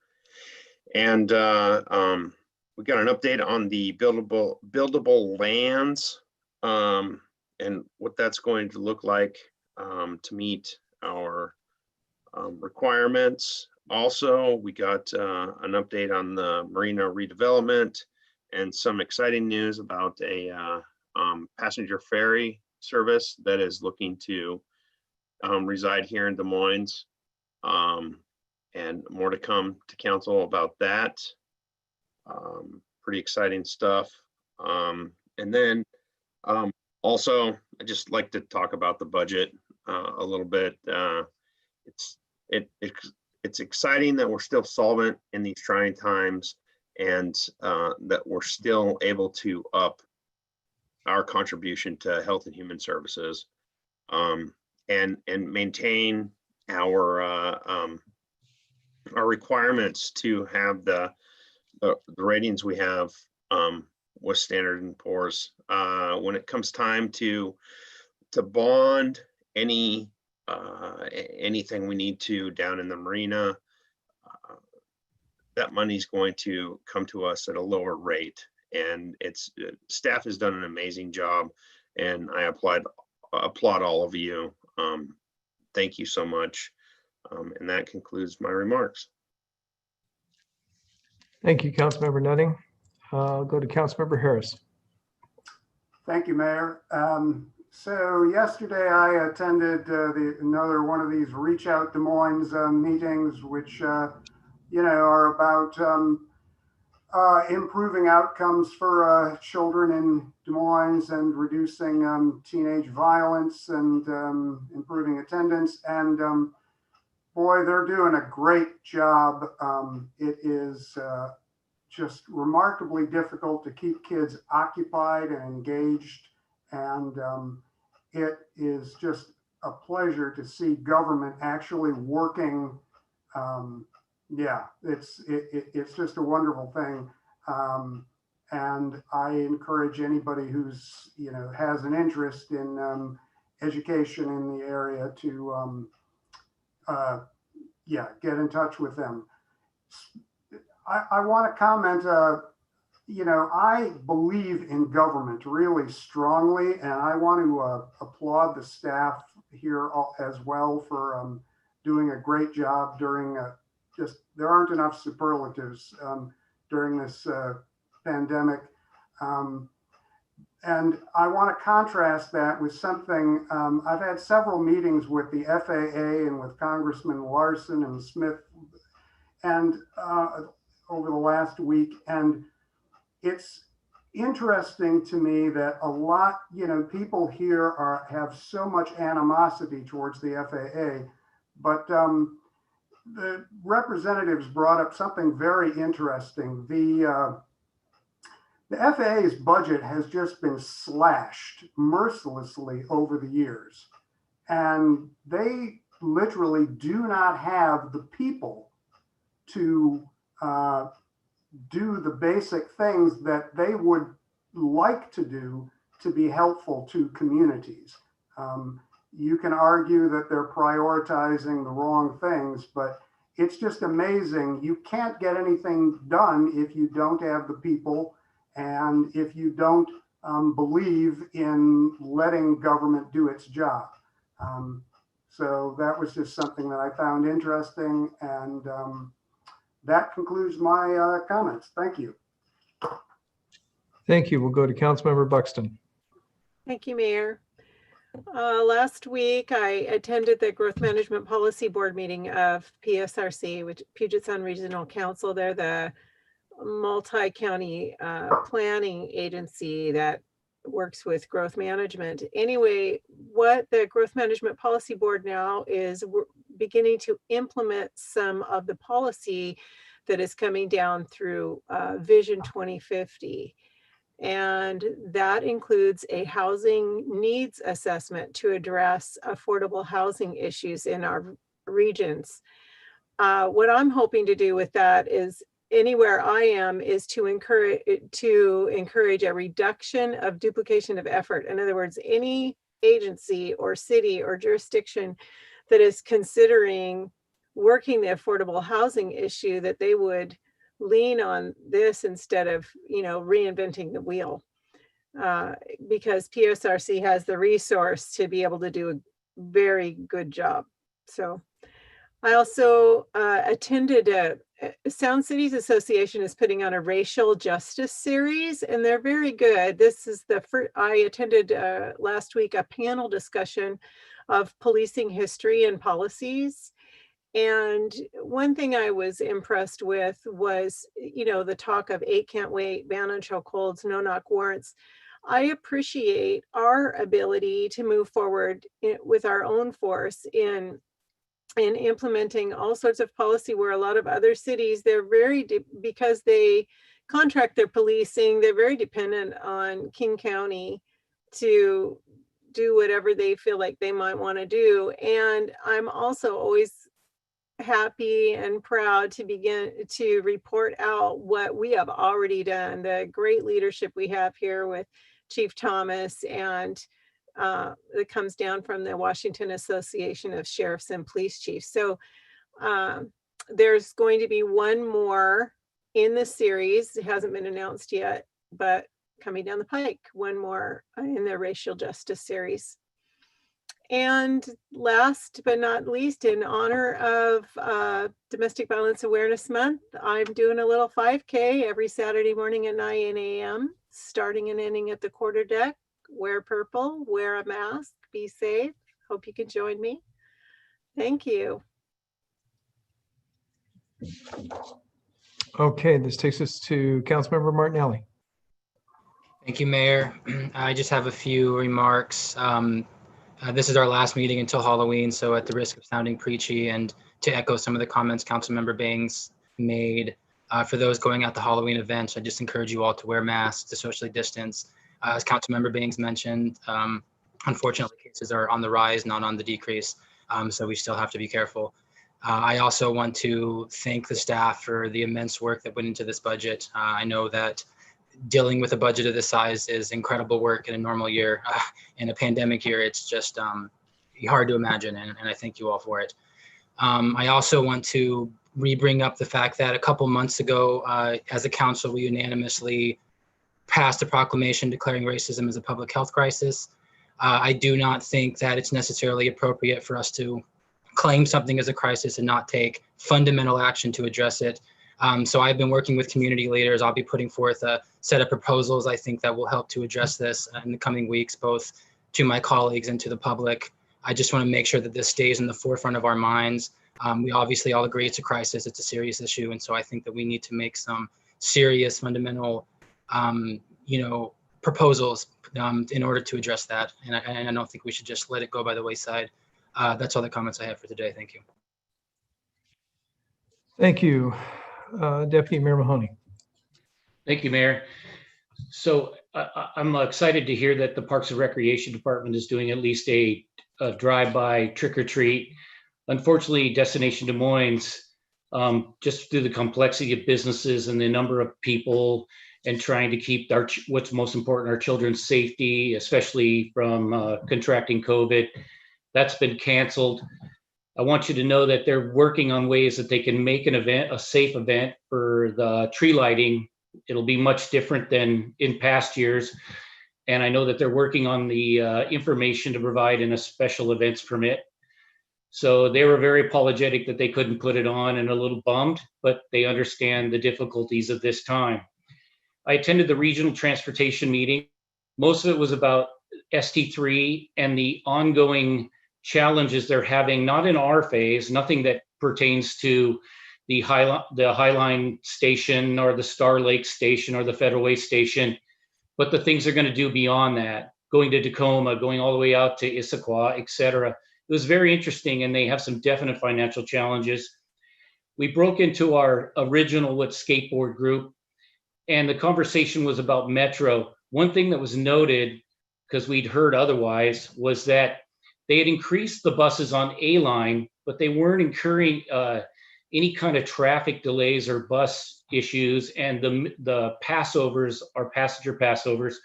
and we got an update on the buildable lands and what that's going to look like to meet our requirements. Also, we got an update on the marina redevelopment and some exciting news about a passenger ferry service that is looking to reside here in Des Moines. And more to come to council about that. Pretty exciting stuff. And then also, I'd just like to talk about the budget a little bit. It's exciting that we're still solvent in these trying times, and that we're still able to up our contribution to health and human services, and maintain our requirements to have the ratings we have with Standard & Poor's. When it comes time to bond any anything we need to down in the marina, that money's going to come to us at a lower rate. And staff has done an amazing job, and I applaud all of you. Thank you so much. And that concludes my remarks. Thank you, Councilmember Nutting. I'll go to Councilmember Harris. Thank you, Mayor. So yesterday I attended another one of these Reach Out Des Moines meetings, which are about improving outcomes for children in Des Moines and reducing teenage violence and improving attendance. And boy, they're doing a great job. It is just remarkably difficult to keep kids occupied and engaged. And it is just a pleasure to see government actually working. It's just a wonderful thing. And I encourage anybody who's, has an interest in education in the area to, get in touch with them. I want to comment, I believe in government really strongly, and I want to applaud the staff here as well for doing a great job during there aren't enough superlatives during this pandemic. And I want to contrast that with something, I've had several meetings with the FAA and with Congressman Larson and Smith and over the last week. And it's interesting to me that a lot, people here have so much animosity towards the FAA, but the representatives brought up something very interesting. The FAA's budget has just been slashed mercilessly over the years, and they literally do not have the people to do the basic things that they would like to do to be helpful to communities. You can argue that they're prioritizing the wrong things, but it's just amazing. You can't get anything done if you don't have the people and if you don't believe in letting government do its job. So that was just something that I found interesting, and that concludes my comments. Thank you. Thank you. We'll go to Councilmember Buxton. Thank you, Mayor. Last week, I attended the Growth Management Policy Board meeting of PSRC, which Puget Sound Regional Council. They're the multi-county planning agency that works with growth management. Anyway, what the Growth Management Policy Board now is beginning to implement some of the policy that is coming down through Vision 2050. And that includes a housing needs assessment to address affordable housing issues in our regions. What I'm hoping to do with that is anywhere I am is to encourage a reduction of duplication of effort. In other words, any agency or city or jurisdiction that is considering working the affordable housing issue, that they would lean on this instead of, reinventing the wheel, because PSRC has the resource to be able to do a very good job. So I also attended Sound Cities Association is putting on a racial justice series, and they're very good. This is the first, I attended last week a panel discussion of policing history and policies. And one thing I was impressed with was, the talk of 8 can't wait, ban on chokeholds, no knock warrants. I appreciate our ability to move forward with our own force in implementing all sorts of policy where a lot of other cities, because they contract their policing, they're very dependent on King County to do whatever they feel like they might want to do. And I'm also always happy and proud to begin to report out what we have already done, the great leadership we have here with Chief Thomas and that comes down from the Washington Association of Sheriffs and Police Chiefs. So there's going to be one more in the series. It hasn't been announced yet, but coming down the pike, one more in the racial justice series. And last but not least, in honor of Domestic Violence Awareness Month, I'm doing a little 5K every Saturday morning at 9 a.m., starting and ending at the quarter deck. Wear purple, wear a mask, be safe. Hope you can join me. Thank you. Okay, this takes us to Councilmember Martinelli. Thank you, Mayor. I just have a few remarks. This is our last meeting until Halloween, so at the risk of sounding preachy and to echo some of the comments Councilmember Bangs made, for those going out to Halloween events, I just encourage you all to wear masks, to socially distance. As Councilmember Bangs mentioned, unfortunately, cases are on the rise, not on the decrease, so we still have to be careful. I also want to thank the staff for the immense work that went into this budget. I know that dealing with a budget of this size is incredible work in a normal year. In a pandemic year, it's just hard to imagine, and I thank you all for it. I also want to bring up the fact that a couple months ago, as a council, we unanimously passed a proclamation declaring racism as a public health crisis. I do not think that it's necessarily appropriate for us to claim something as a crisis and not take fundamental action to address it. So I've been working with community leaders. I'll be putting forth a set of proposals I think that will help to address this in the coming weeks, both to my colleagues and to the public. I just want to make sure that this stays in the forefront of our minds. We obviously all agree it's a crisis, it's a serious issue. And so I think that we need to make some serious fundamental, proposals in order to address that. And I don't think we should just let it go by the wayside. That's all the comments I have for today. Thank you. Thank you. Deputy Mayor Mahoney. Thank you, Mayor. So I'm excited to hear that the Parks and Recreation Department is doing at least a drive-by trick-or-treat. Unfortunately, Destination Des Moines, just through the complexity of businesses and the number of people and trying to keep what's most important, our children's safety, especially from contracting COVID, that's been canceled. I want you to know that they're working on ways that they can make an event, a safe event for the tree lighting. It'll be much different than in past years. And I know that they're working on the information to provide in a special events permit. So they were very apologetic that they couldn't put it on and a little bummed, but they understand the difficulties of this time. I attended the regional transportation meeting. Most of it was about ST3 and the ongoing challenges they're having, not in our phase, nothing that pertains to the Highline station or the Star Lake station or the Federal Way station, but the things they're going to do beyond that, going to Tacoma, going all the way out to Issaquah, et cetera. It was very interesting, and they have some definite financial challenges. We broke into our original skateboard group, and the conversation was about Metro. One thing that was noted, because we'd heard otherwise, was that they had increased the buses on A-line, but they weren't incurring any kind of traffic delays or bus issues, and the passovers or passenger passovers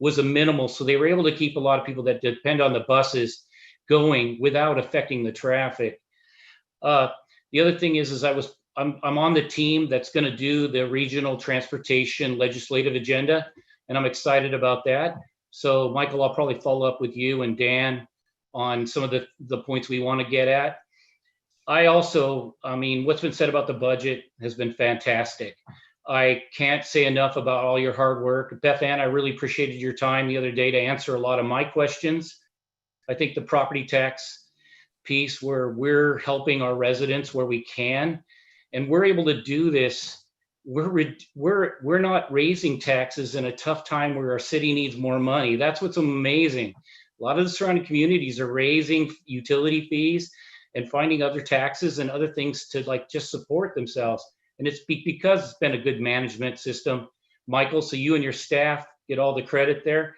was a minimal. So they were able to keep a lot of people that depend on the buses going without affecting the traffic. The other thing is I'm on the team that's going to do the regional transportation legislative agenda, and I'm excited about that. So Michael, I'll probably follow up with you and Dan on some of the points we want to get at. What's been said about the budget has been fantastic. I can't say enough about all your hard work. Beth Ann, I really appreciated your time the other day to answer a lot of my questions. I think the property tax piece where we're helping our residents where we can, and we're able to do this. We're not raising taxes in a tough time where our city needs more money. That's what's amazing. A lot of the surrounding communities are raising utility fees and finding other taxes and other things to just support themselves. And it's because it's been a good management system. Michael, so you and your staff get all the credit there.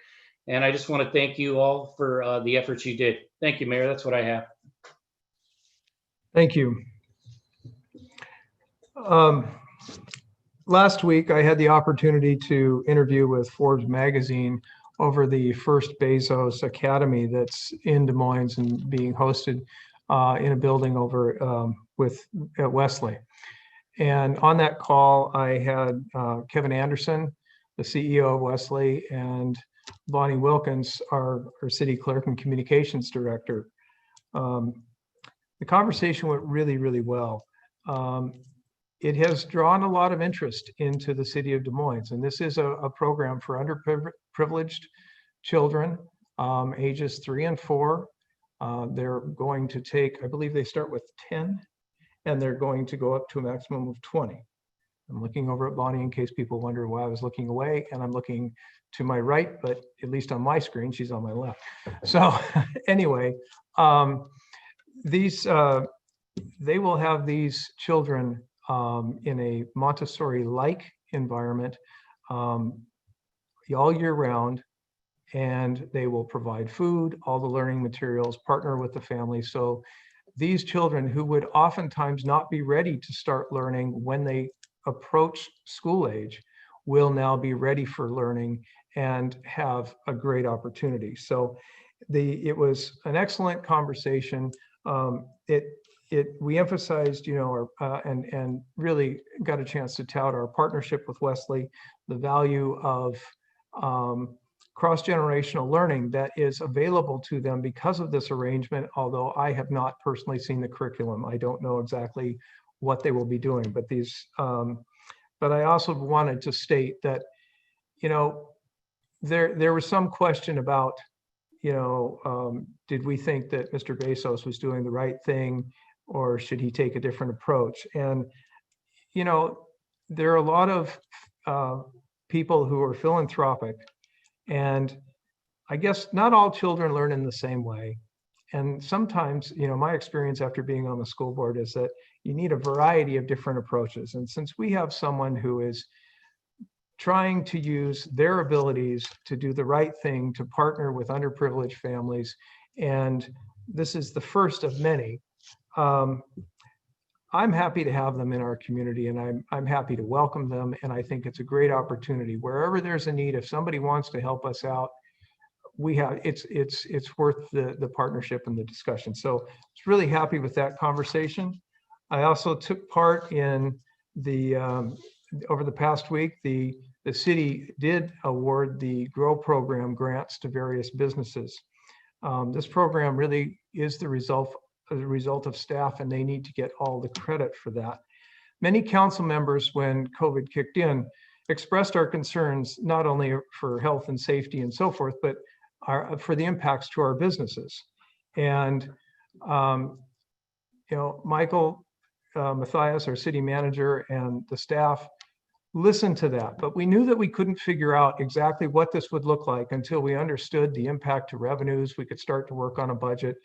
And I just want to thank you all for the efforts you did. Thank you, Mayor. That's what I have. Thank you. Last week, I had the opportunity to interview with Forbes magazine over the first Bezos Academy that's in Des Moines and being hosted in a building over at Wesley. And on that call, I had Kevin Anderson, the CEO of Wesley, and Bonnie Wilkins, our city clerk and communications director. The conversation went really, really well. It has drawn a lot of interest into the city of Des Moines, and this is a program for underprivileged children, ages 3 and 4. They're going to take, I believe they start with 10, and they're going to go up to a maximum of 20. I'm looking over at Bonnie in case people wonder why I was looking away, and I'm looking to my right, but at least on my screen, she's on my left. So anyway, they will have these children in a Montessori-like environment all year round, and they will provide food, all the learning materials, partner with the family. So these children who would oftentimes not be ready to start learning when they approach school age will now be ready for learning and have a great opportunity. So it was an excellent conversation. We emphasized, and really got a chance to tout our partnership with Wesley, the value of cross-generational learning that is available to them because of this arrangement, although I have not personally seen the curriculum. I don't know exactly what they will be doing, but but I also wanted to state that, there was some question about, did we think that Mr. Bezos was doing the right thing, or should he take a different approach? And, there are a lot of people who are philanthropic, and I guess not all children learn in the same way. And sometimes, my experience after being on the school board is that you need a variety of different approaches. And since we have someone who is trying to use their abilities to do the right thing, to partner with underprivileged families, and this is the first of many, I'm happy to have them in our community, and I'm happy to welcome them. And I think it's a great opportunity. Wherever there's a need, if somebody wants to help us out, it's worth the partnership and the discussion. So I was really happy with that conversation. I also took part in over the past week, the city did award the GROW program grants to various businesses. This program really is the result of staff, and they need to get all the credit for that. Many council members, when COVID kicked in, expressed our concerns not only for health and safety and so forth, but for the impacts to our businesses. And Michael Matthias, our city manager, and the staff listened to that, but we knew that we couldn't figure out exactly what this would look like until we understood the impact to revenues. We could start to work on a budget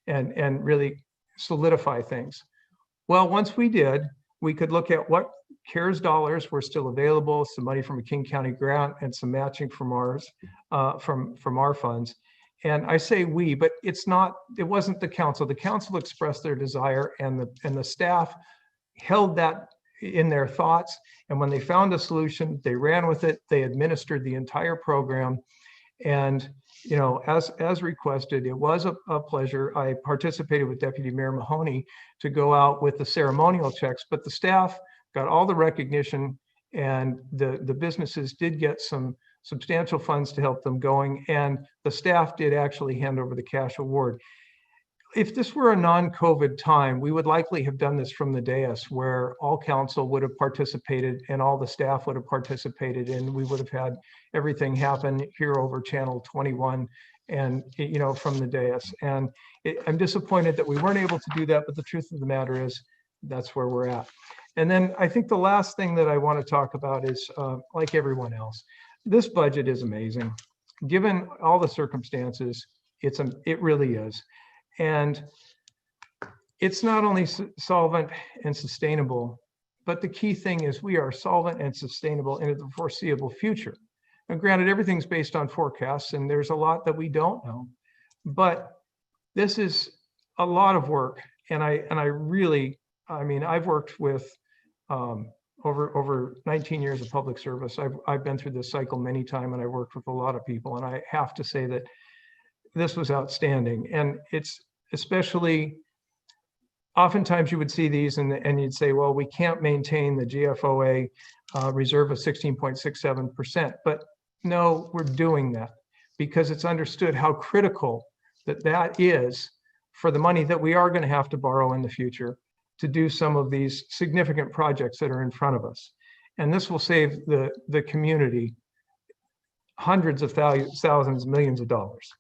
and really solidify things. Well, once we did, we could look at what CARES dollars were still available, some money from a King County grant and some matching from ours, from our funds. And I say we, but it wasn't the council. The council expressed their desire, and the staff held that in their thoughts. And when they found a solution, they ran with it. They administered the entire program. And, as requested, it was a pleasure. I participated with Deputy Mayor Mahoney to go out with the ceremonial checks, but the staff got all the recognition, and the businesses did get some substantial funds to help them going. And the staff did actually hand over the cash award. If this were a non-COVID time, we would likely have done this from the dais, where all council would have participated and all the staff would have participated, and we would have had everything happen here over channel 21 and, from the dais. And I'm disappointed that we weren't able to do that, but the truth of the matter is that's where we're at. And then I think the last thing that I want to talk about is, like everyone else, this budget is amazing. Given all the circumstances, it really is. And it's not only solvent and sustainable, but the key thing is we are solvent and sustainable into the foreseeable future. And granted, everything's based on forecasts, and there's a lot that we don't know, but this is a lot of work. And I've worked with over 19 years of public service, I've been through this cycle many times, and I worked with a lot of people, and I have to say that this was outstanding. And it's especially, oftentimes you would see these and you'd say, well, we can't maintain the GFOA reserve of 16.67%. But no, we're doing that because it's understood how critical that is for the money that we are going to have to borrow in the future to do some of these significant projects that are in front of us. And this will save the community hundreds of thousands, millions of dollars.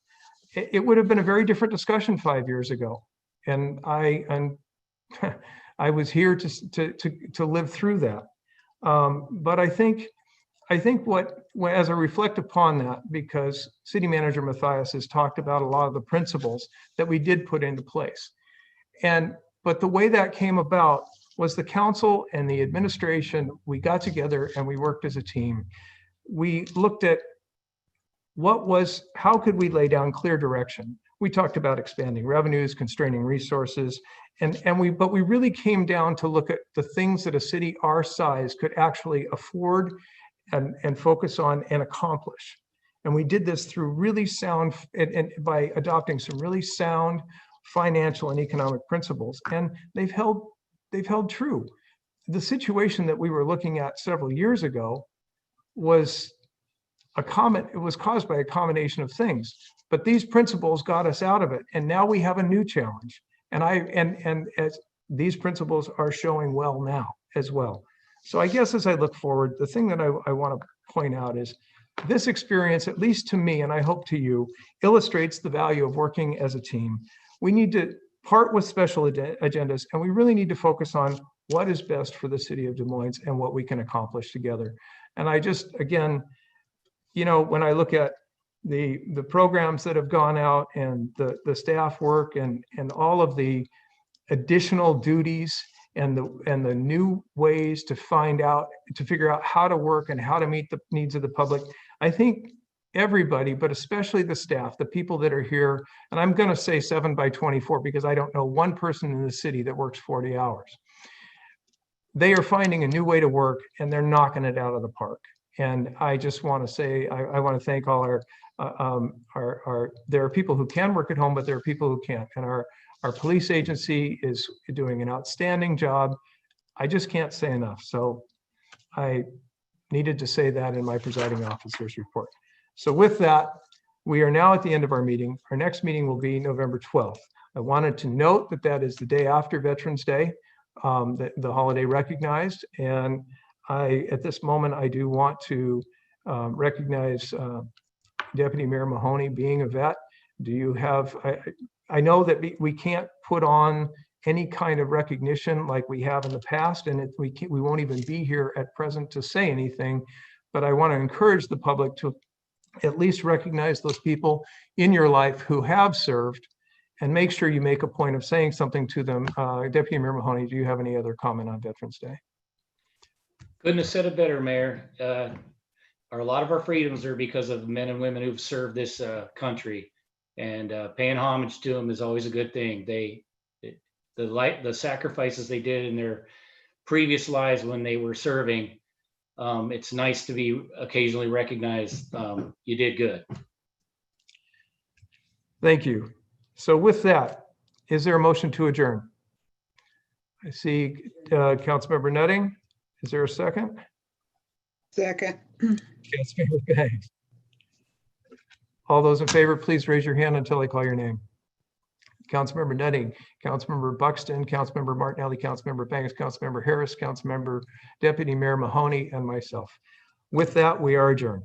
It would have been a very different discussion 5 years ago. And I was here to live through that. But I think as I reflect upon that, because City Manager Matthias has talked about a lot of the principles that we did put into place. But the way that came about was the council and the administration, we got together and we worked as a team. We looked at how could we lay down clear direction? We talked about expanding revenues, constraining resources, but we really came down to look at the things that a city our size could actually afford and focus on and accomplish. And we did this through really sound, and by adopting some really sound financial and economic principles, and they've held true. The situation that we were looking at several years ago was it was caused by a combination of things, but these principles got us out of it, and now we have a new challenge. And as these principles are showing well now as well. So I guess as I look forward, the thing that I want to point out is this experience, at least to me, and I hope to you, illustrates the value of working as a team. We need to part with special agendas, and we really need to focus on what is best for the city of Des Moines and what we can accomplish together. And I just, again, when I look at the programs that have gone out and the staff work and all of the additional duties and the new ways to figure out how to work and how to meet the needs of the public, I think everybody, but especially the staff, the people that are here, and I'm going to say 7 by 24 because I don't know one person in the city that works 40 hours. They are finding a new way to work and they're knocking it out of the park. And I just want to say, I want to thank all there are people who can work at home, but there are people who can't. And our police agency is doing an outstanding job. I just can't say enough. So I needed to say that in my presiding officer's report. So with that, we are now at the end of our meeting. Our next meeting will be November 12th. I wanted to note that that is the day after Veterans Day, the holiday recognized. And at this moment, I do want to recognize Deputy Mayor Mahoney, being a vet. Do you have, I know that we can't put on any kind of recognition like we have in the past, and we won't even be here at present to say anything, but I want to encourage the public to at least recognize those people in your life who have served, and make sure you make a point of saying something to them. Deputy Mayor Mahoney, do you have any other comment on Veterans Day? Couldn't have said it better, Mayor. A lot of our freedoms are because of men and women who've served this country, and paying homage to them is always a good thing. The sacrifices they did in their previous lives when they were serving, it's nice to be occasionally recognized. You did good. Thank you. So with that, is there a motion to adjourn? I see Councilmember Nutting. Is there a second? Second. Councilmember Banks. All those in favor, please raise your hand until I call your name. Councilmember Nutting, Councilmember Buxton, Councilmember Martinelli, Councilmember Banks, Councilmember Harris, Councilmember Deputy Mayor Mahoney, and myself. With that, we are adjourned.